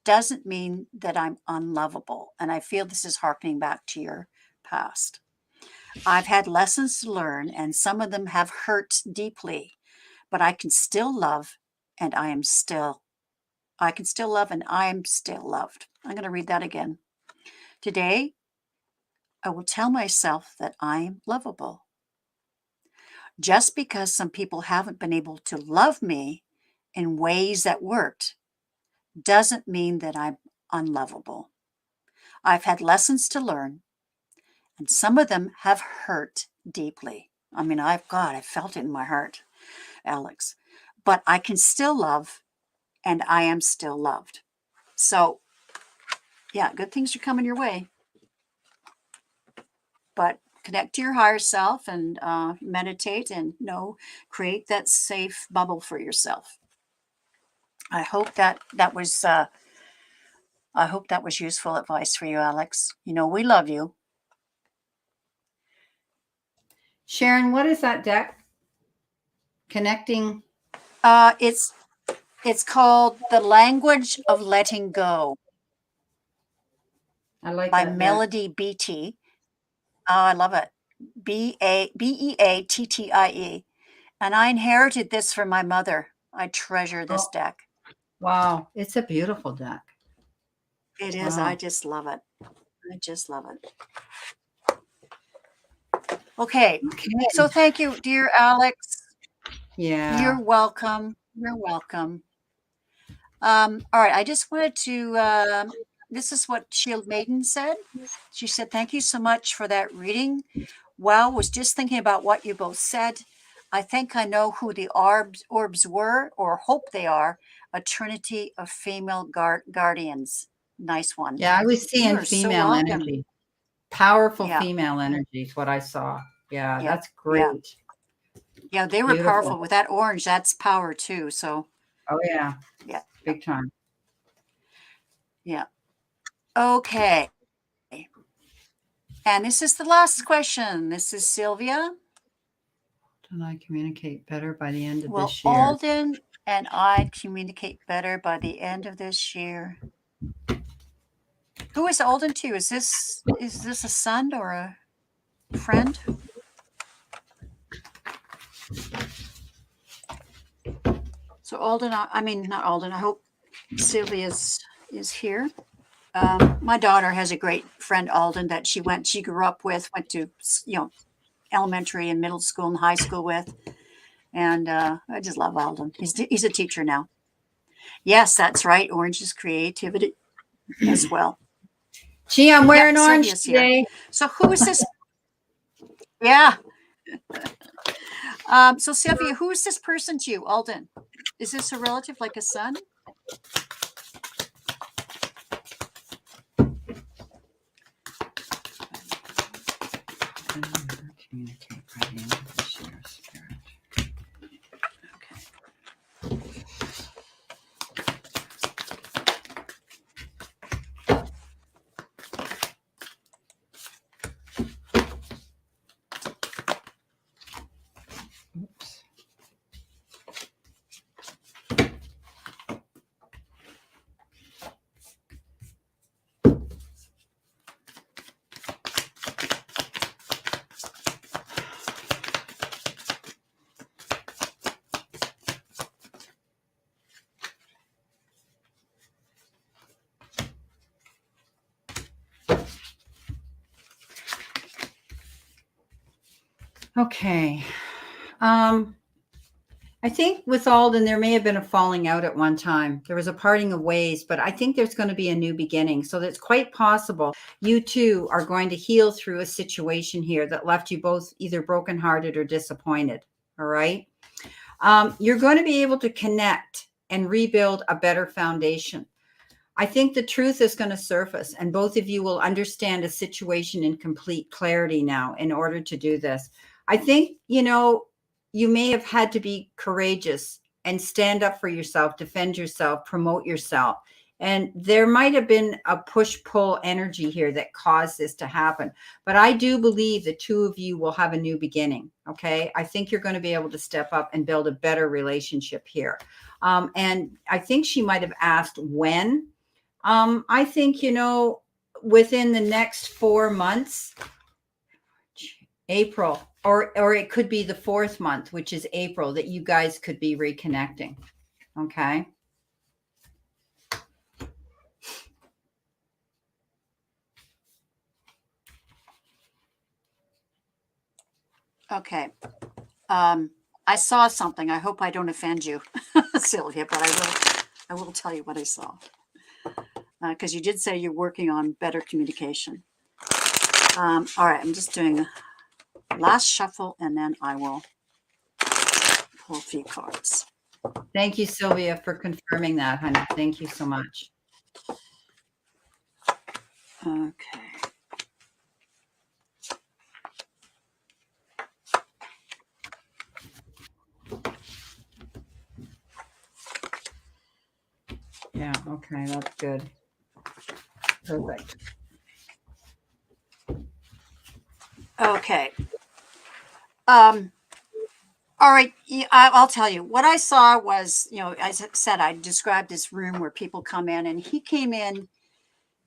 doesn't mean that I'm unlovable. And I feel this is harkening back to your past. I've had lessons to learn, and some of them have hurt deeply, but I can still love, and I can still love, and I am still loved. I'm going to read that again. Today, I will tell myself that I'm lovable. Just because some people haven't been able to love me in ways that worked doesn't mean that I'm unlovable. I've had lessons to learn, and some of them have hurt deeply. I mean, I felt it in my heart, Alex. But I can still love, and I am still loved. So, yeah, good things are coming your way. But connect to your higher self and meditate and create that safe bubble for yourself. I hope that was I hope that was useful advice for you, Alex. You know, we love you. Sharon, what is that deck? Connecting. It's called The Language of Letting Go I like by that deck. Melody Beattie. Oh, I love it. Beattie. And I inherited this from my mother. I treasure this deck. Wow. It's a beautiful deck. It is. Wow. I just love it. I just love it. Okay. So thank you, dear Alex. Yeah. You're welcome. You're welcome. All right. I just wanted to, this is what Shield Maiden said. She said, thank you so much for that reading. Wow, was just thinking about what you both said. I think I know who the orbs were, or hope they are, a trinity of female guardians. Nice one. Yeah, I was seeing You are so female welcome. energy. Powerful Yeah. female energy is what I saw. Yeah, Yeah, that's great. Yeah, they were Beautiful. powerful. With that orange, that's power too. So, Oh, yeah. yeah. Big time. Yeah. Okay. And this is the last question. This is Sylvia. Can I communicate better by the end of Will this year? Alden and I communicate better by the end of this year? Who is Alden to? Is this a son or a friend? So Alden, I mean, not Alden. I hope Sylvia is here. My daughter has a great friend, Alden, that she grew up with, went to, elementary and middle school and high school with. And I just love Alden. He's a teacher now. Yes, that's right. Orange is creativity as well. Gee, I'm wearing orange Sylvia's today. Here. So who is this? Yeah. So Sylvia, who is this person to you, Alden? Is this a relative, like a son? Communicate by the end of this year, Spirit. Oops. Okay. I think with Alden, there may have been a falling out at one time. There was a parting of ways, but I think there's going to be a new beginning. So that's quite possible. You two are going to heal through a situation here that left you both either brokenhearted or disappointed. All right. You're going to be able to connect and rebuild a better foundation. I think the truth is going to surface, and both of you will understand a situation in complete clarity now in order to do this. I think, you may have had to be courageous and stand up for yourself, defend yourself, promote yourself. And there might have been a push-pull energy here that caused this to happen. But I do believe the two of you will have a new beginning, okay? I think you're going to be able to step up and build a better relationship here. And I think she might have asked when. I think, within the next 4 months, April, or it could be the 4th month, which is April, that you guys could be reconnecting. Okay. Okay. I saw something. I hope I don't offend you, Sylvia, but I will tell you what I saw. Because you did say you're working on better communication. All right, I'm just doing a last shuffle, and then I will pull a few cards. Thank you, Sylvia, for confirming that, honey. Thank you so much. Okay. Yeah, okay, that's good. Perfect. Okay. All right. I'll tell you what I saw was, as I said, I described this room where people come in, and he came in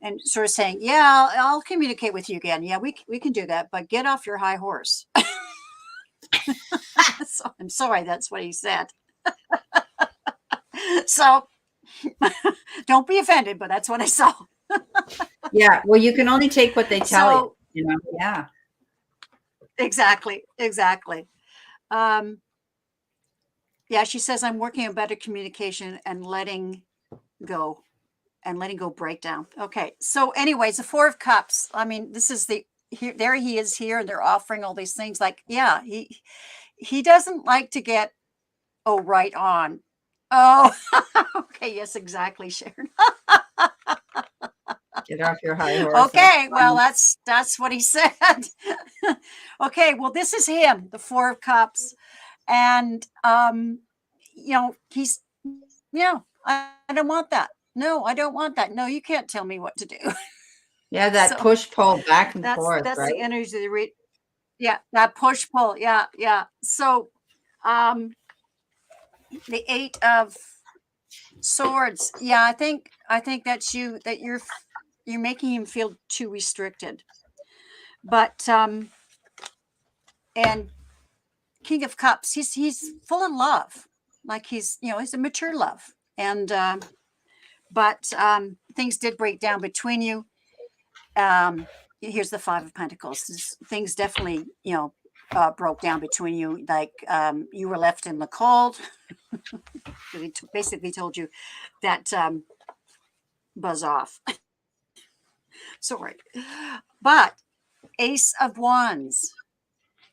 and sort of saying, "Yeah, I'll communicate with you again. Yeah, we can do that, but get off your high horse." So I'm sorry, that's what he said. So don't be offended, but that's what I saw. Yeah. Well, you can only take what they tell you, So you know? Yeah. exactly, exactly. Um, yeah, she says I'm working on better communication and go letting go breakdown. Okay. So, anyways, the Four of Cups. I mean, this is there he is here, and they're offering all these things. Like, yeah, he doesn't like to get right on. Oh, okay, yes, exactly, Sharon. Get off your high horse. That's Okay, well, funny. that's what he said. Okay, well, this is him, the Four of Cups, and he's I don't want that. No, I don't want that. No, you can't tell me what to do. Yeah, that So push pull back and that's forth, that's right? the energy of the yeah, that push pull. Yeah, yeah. So um the Eight of Swords. Yeah, I think that's that you're making him feel too restricted. But and King of Cups, he's full of love. Like he's a mature love. And but things did break down between you. Here's the Five of Pentacles. Things definitely, broke down between you. Like you were left in the cold. They basically told you that buzz off. Sorry. But Ace of Wands.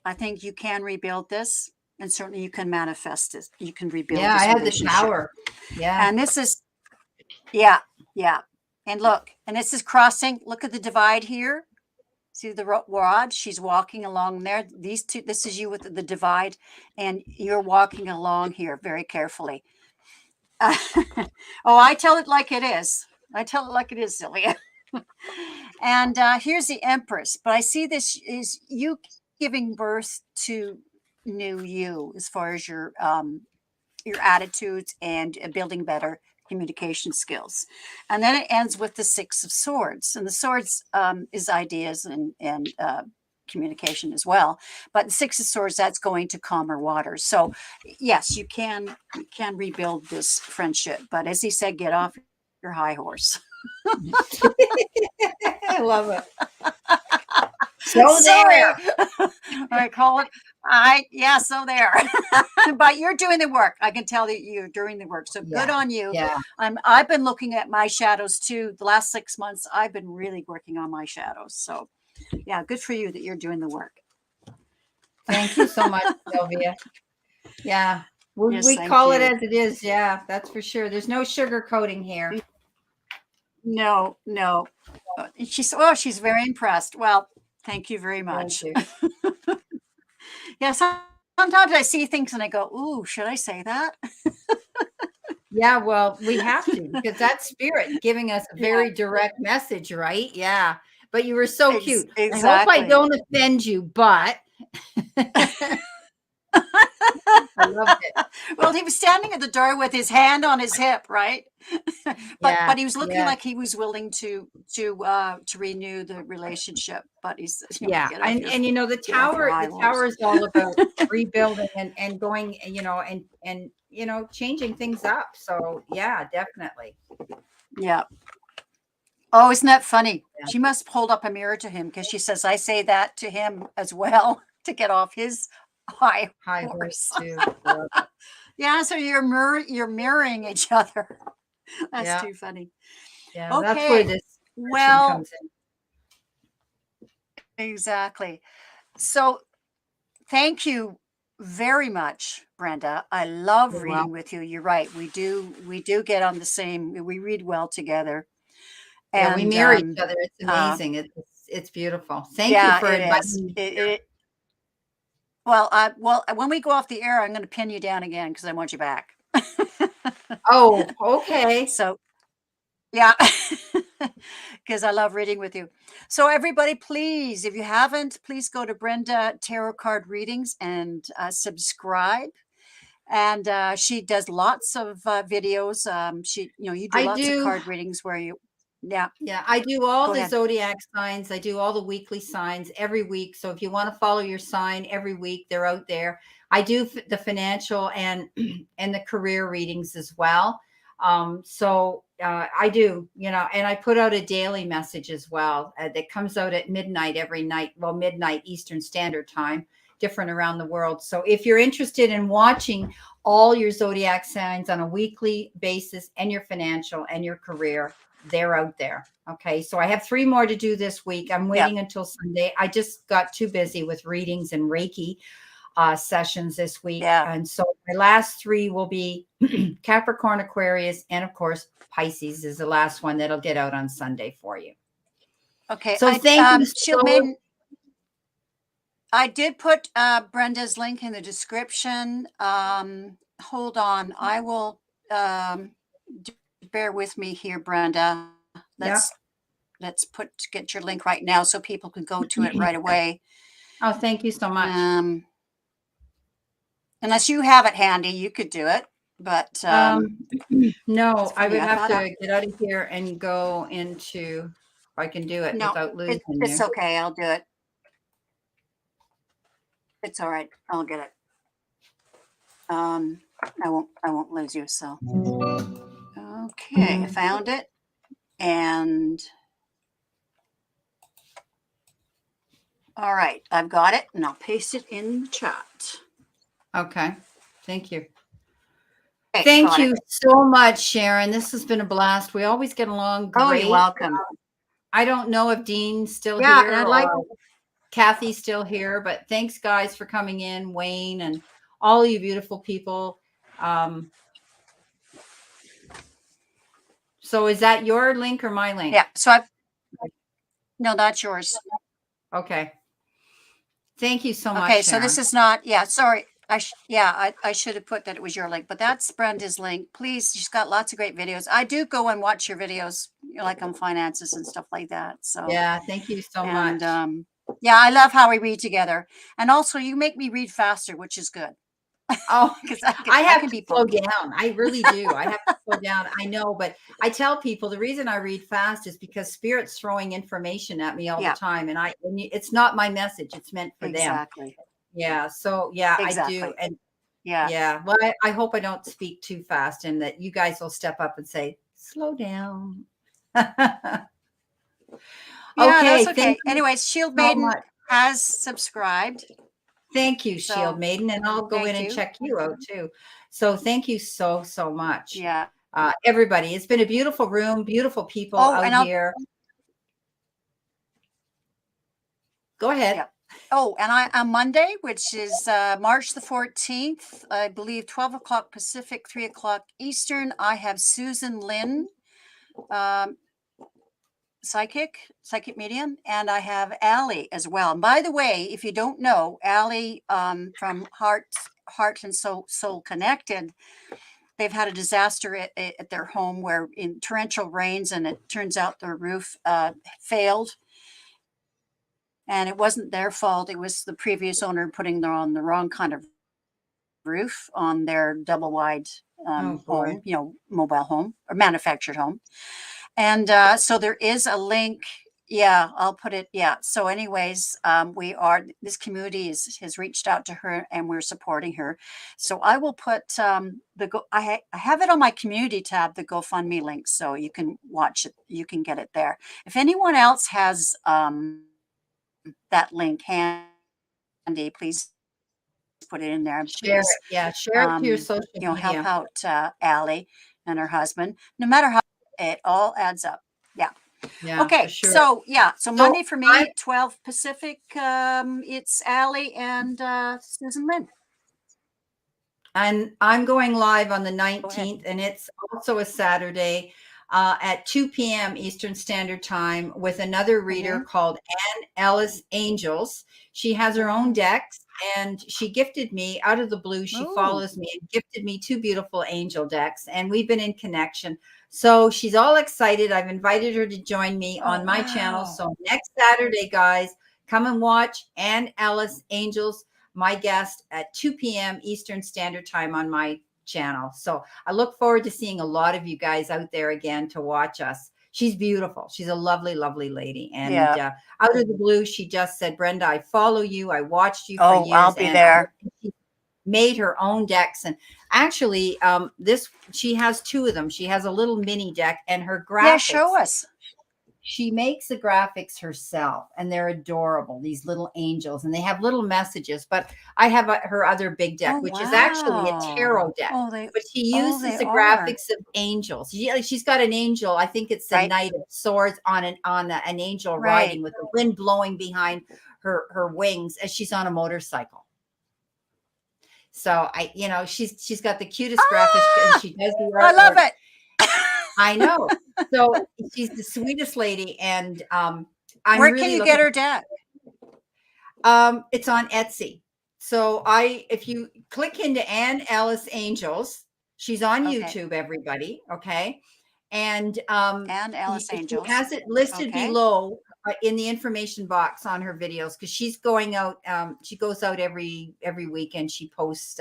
I think you can rebuild this, and certainly you can manifest it. You can rebuild Yeah, I this had the relationship. tower. Yeah. And this is, yeah, yeah. And look, and this is crossing. Look at the divide here. See the rod? She's walking along there. These two, this is you with the divide, and you're walking along here very carefully. Oh, I tell it like it is. I tell it like it is, Sylvia. And here's the Empress. But I see this is you giving birth to new you as far as your attitudes and building better communication skills. And then it ends with the Six of Swords. And the swords is ideas and communication as well. But the Six of Swords, that's going to calmer waters. So yes, you can rebuild this friendship. But as he said, get off your high horse. I love it. So Sorry. there. I call it so there. But you're doing the work. I can tell that you're doing the work. So good Yeah. on you. Yeah. I've been looking at my shadows too. The last 6 months, I've been really working on my shadows. So yeah, good for you that you're doing the work. Thank you so much, Sylvia. Yeah. We, Yes, we thank call it you. as it is. Yeah, that's for sure. There's no sugar coating here. No, no. She's very impressed. Well, thank you very Thank much. you. Yeah, sometimes I see things and I go, "Ooh, should I say that?" Yeah, well, we have to because that's spirit giving us a Yeah, very direct message, right? Yeah. But you were so cute. I hope I exactly. don't offend you, but I loved it. Well, he was standing at the door with his hand on his hip, right? but Yeah. but he was looking Yeah. like he was willing to renew the relationship. But he's Yeah. get off And the get off your high the horse. tower is all about rebuilding and going, and changing things up. So yeah, definitely. Yeah. Oh, isn't that funny? Yeah. She must hold up a mirror to him because she says, "I say that to him as well to get off his high High horse horse." too. I love it. Yeah, so you're mirroring each other. That's Yeah. too funny. Yeah. That's where Okay. this connection Well, comes in. exactly. So thank you very much, Brenda. I love You're reading welcome. with you. You're right. We do get on the same. We read well together. Yeah, we And mirror each other. It's uh, amazing. It's beautiful. Thank you yeah, for it is. inviting me. Well, when we go off the air, I'm going to pin you down again because I want you back. Oh, okay. So Yeah, because I love reading with you. So everybody, please, if you haven't, please go to Brenda Tarot Card Readings and subscribe. And she does lots of videos. You do I lots of do. card readings where you, yeah, Yeah, I do all go the ahead. zodiac signs. I do all the weekly signs every week. So if you want to follow your sign every week, they're out there. I do the financial and and the career readings as well. I do, and I put out a daily message as well that comes out at midnight every night. Well, midnight Eastern Standard Time, different around the world. So if you're interested in watching all your zodiac signs on a weekly basis and your financial and your career, they're out there. Okay. So I have 3 more to do this week. I'm Yeah, waiting until Sunday. I just got too busy with readings and Reiki sessions this week. yeah. And so my last 3 will be Capricorn, Aquarius, and of course, Pisces is the last one that'll get out on Sunday for you. Okay. So thank you Shield so. Maiden, I did put Brenda's link in the description. Hold on. I will, bear with me here, Brenda. Yeah. Get your link right now so people can go to it right away. Oh, thank you so much. Unless you have it handy, you could do it. But no, I funny, would I have thought to get out of here and go into, if I can do it no, without losing it's you. okay. I'll do it. It's all right. I'll get it. I won't lose you. So okay, I found it, and all right, I've got it, and I'll paste it in the chat. Okay. Thank you. Okay, Thank you so much, Sharon. This has been a blast. We always get along great. Oh, you're welcome. I don't know if Dean's still Yeah, here and I'd like. or Kathy's still here, but thanks, guys, for coming in, Wayne, and all you beautiful people. So is that your link or my link? Yeah. So no, that's yours. Okay. Thank you so much. Okay, so Sharon. this is not. Yeah, sorry. I should have put that it was your link, but that's Brenda's link. Please, she's got lots of great videos. I do go and watch your videos, like on finances and stuff like that. So yeah, thank you so much. Yeah, I love how we read together, and also you make me read faster, which is good. Oh, because I have to slow down. I really do. I have to slow down. I know, but I tell people the reason I read fast is because Spirit's throwing information at me all the time, and it's not my message. It's meant for them. Exactly. Yeah. So yeah, Exactly. I do, and yeah. Well, I hope I don't speak too fast, and that you guys will step up and say, "Slow down." Yeah, Okay. that's okay. Anyways, Shield Maiden has subscribed. Thank you, Shield Maiden, and I'll go in and check you out too. So thank you so much. Yeah. Everybody, it's been a beautiful room, beautiful people out here. Go ahead. Yeah. Oh, and on Monday, which is March the 14th, I believe 12 o'clock Pacific, 3 o'clock Eastern, I have Susan Lynn, psychic medium, and I have Allie as well. And by the way, if you don't know, Allie from Heart and Soul Connected, they've had a disaster at their home where in torrential rains, and it turns out their roof failed. And it wasn't their fault. It was the previous owner putting them on the wrong kind of roof on their double wide home, mobile home or manufactured home. And so there is a link. Yeah, I'll put it. Yeah. So anyways, this community has reached out to her, and we're supporting her. So I will put I have it on my community tab, the GoFundMe link, so you can watch it. You can get it there. If anyone else has that link handy, please put it in there. And share please, it. Yeah, share it to your social media. Help out Allie and her husband. No matter how it all adds up. Yeah. Okay. Sure. So Monday for me, 12 Pacific. It's Allie and Susan Lynn. And I'm going live on the 19th, and it's also a Saturday at 2 p.m. Eastern Standard Time with another reader called Ann Ellis Angels. She has her own decks, and she gifted me out of the blue. She Ooh. follows me and gifted me 2 beautiful angel decks, and we've been in connection. So she's all excited. I've invited her to join me Oh, on my channel. wow. So next Saturday, guys, come and watch Ann Ellis Angels, my guest, at 2 p.m. Eastern Standard Time on my channel. So I look forward to seeing a lot of you guys out there again to watch us. She's beautiful. She's a lovely, lovely lady. And Yeah. out of the blue, she just said, Brenda, I follow you. I watched you for Oh, I'll years. be And there. she made her own decks. And actually, she has 2 of them. She has a little mini deck, and her Yeah, graphics, show us. she makes the graphics herself, and they're adorable, these little angels, and they have little messages. But I have her other big deck, Oh, which is actually a wow. tarot deck, Oh, but she they uses the are. graphics of angels. She's got an angel, I think it's the Right. Knight of Swords, on an angel Right. riding with the wind blowing behind her wings as she's on a motorcycle. So she's got the cutest graphics, and she does the I love artwork. it. I know. So she's the sweetest lady, and I'm Where can really you looking. get her deck? It's on Etsy. So if you click into Ann Ellis Angels, she's on Okay. YouTube, everybody. Okay. And Ann Ellis she Angels. has it listed Okay. below in the information box on her videos, because she's going out. She goes out every week, and she posts.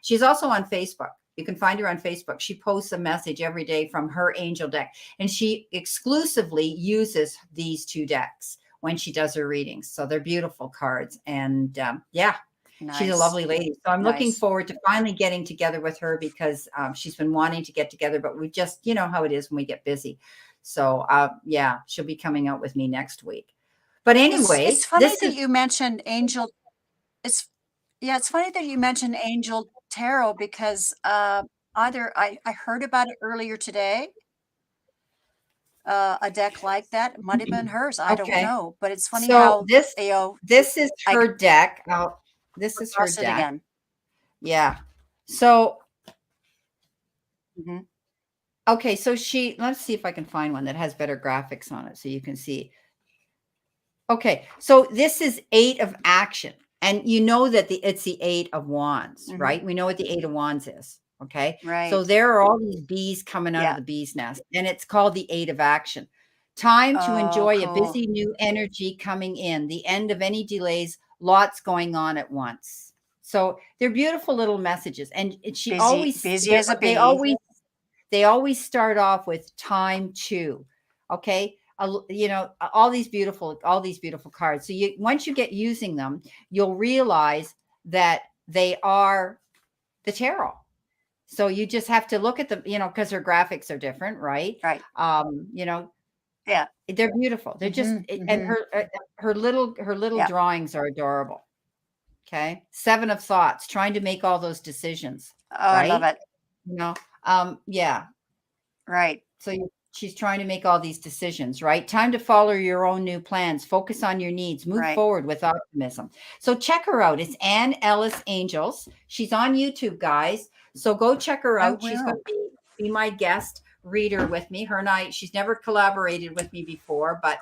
She's also on Facebook. You can find her on Facebook. She posts a message every day from her angel deck, and she exclusively uses these 2 decks when she does her readings. So they're beautiful cards. And she's a Nice. lovely lady. So I'm looking Nice. forward to finally getting together with her, because she's been wanting to get together, but we just, you know how it is when we get busy. So she'll be coming out with me next week. But anyway, It's funny that you mentioned angel. It's funny that you mentioned angel tarot, because either I heard about it earlier today. A deck like that, it might have been hers. I don't okay. know, but it's funny So how this is I her come deck. This is her across it deck. again. Yeah. So Mhm. okay, so let's see if I can find one that has better graphics on it so you can see. Okay, so this is 8 of action, and you know that it's the 8 of wands, Mhm. right? We know what the 8 of wands is. Okay, so Right. there are all these bees coming out of Yeah. the bee's nest, and it's called the 8 of action. Time to Oh, enjoy a cool. busy new energy coming in, the end of any delays, lots going on at once. So they're beautiful little messages, and she always Busy as a they bee. always start off with time to. Okay, all these beautiful cards. So once you get using them, you'll realize that they are the tarot. So you just have to look at them, because her graphics are different, right? Right. um you know Yeah. they're beautiful. They're just, Mhm. and Mhm. her little Yeah. drawings are adorable. Okay, 7 of thoughts, trying to make all those decisions, Oh, I love right? it. Yeah. Right. So she's trying to make all these decisions, right? Time to follow your own new plans. Focus on your needs. Move Right. forward with optimism. So check her out. It's Ann Ellis Angels. She's on YouTube, guys. So go check her I out. She's going will. to be my guest reader with me. Her and she's never collaborated with me before, but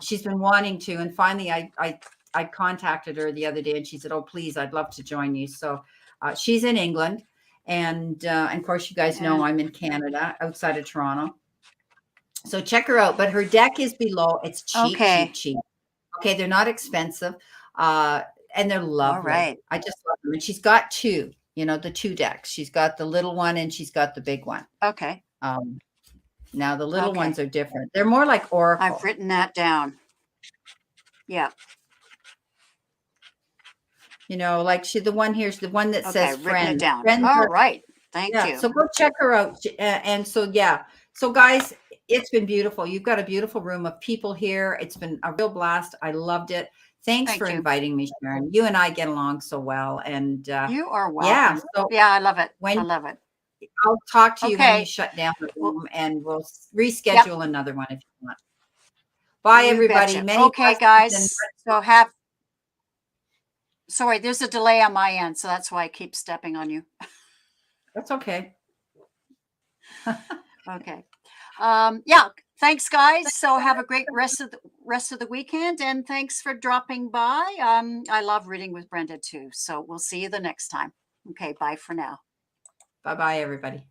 she's been wanting to. And finally, I contacted her the other day, and she said, "Oh, please, I'd love to join you." So she's in England. And of course, you guys know Yeah. I'm in Canada, outside of Toronto. So check her out. But her deck is below. It's cheap, Okay. cheap, cheap. Okay, they're not expensive, and they're All lovely. right. I just love them. And she's got 2, the 2 decks. She's got the little one, and she's got the big one. Okay. Now the little Okay. ones are different. They're more like oracle. I've written that down. Yeah. Like the one here's the one that Okay. says I've written it friends. down. Friends All are, right. Thank yeah. you. So go check her out. And so, yeah. So guys, it's been beautiful. You've got a beautiful room of people here. It's been a real blast. I loved it. Thanks Thank for you. inviting me, Sharon. You and I get along so well. And You are yeah, welcome. so Yeah, I love it. I when love it. I'll talk to you when you Okay. shut down the Well, room, and we'll yep. reschedule another one if you want. Bye, You everybody. betcha. Many Okay, blessings. And guys. So sorry, there's a delay on my end, so that's why I keep stepping on you. that's okay. Okay. Yeah. Thanks, guys. So have a great rest rest of the weekend, and thanks for dropping by. I love reading with Brenda too. So we'll see you the next time. Okay, bye for now. Bye-bye, everybody.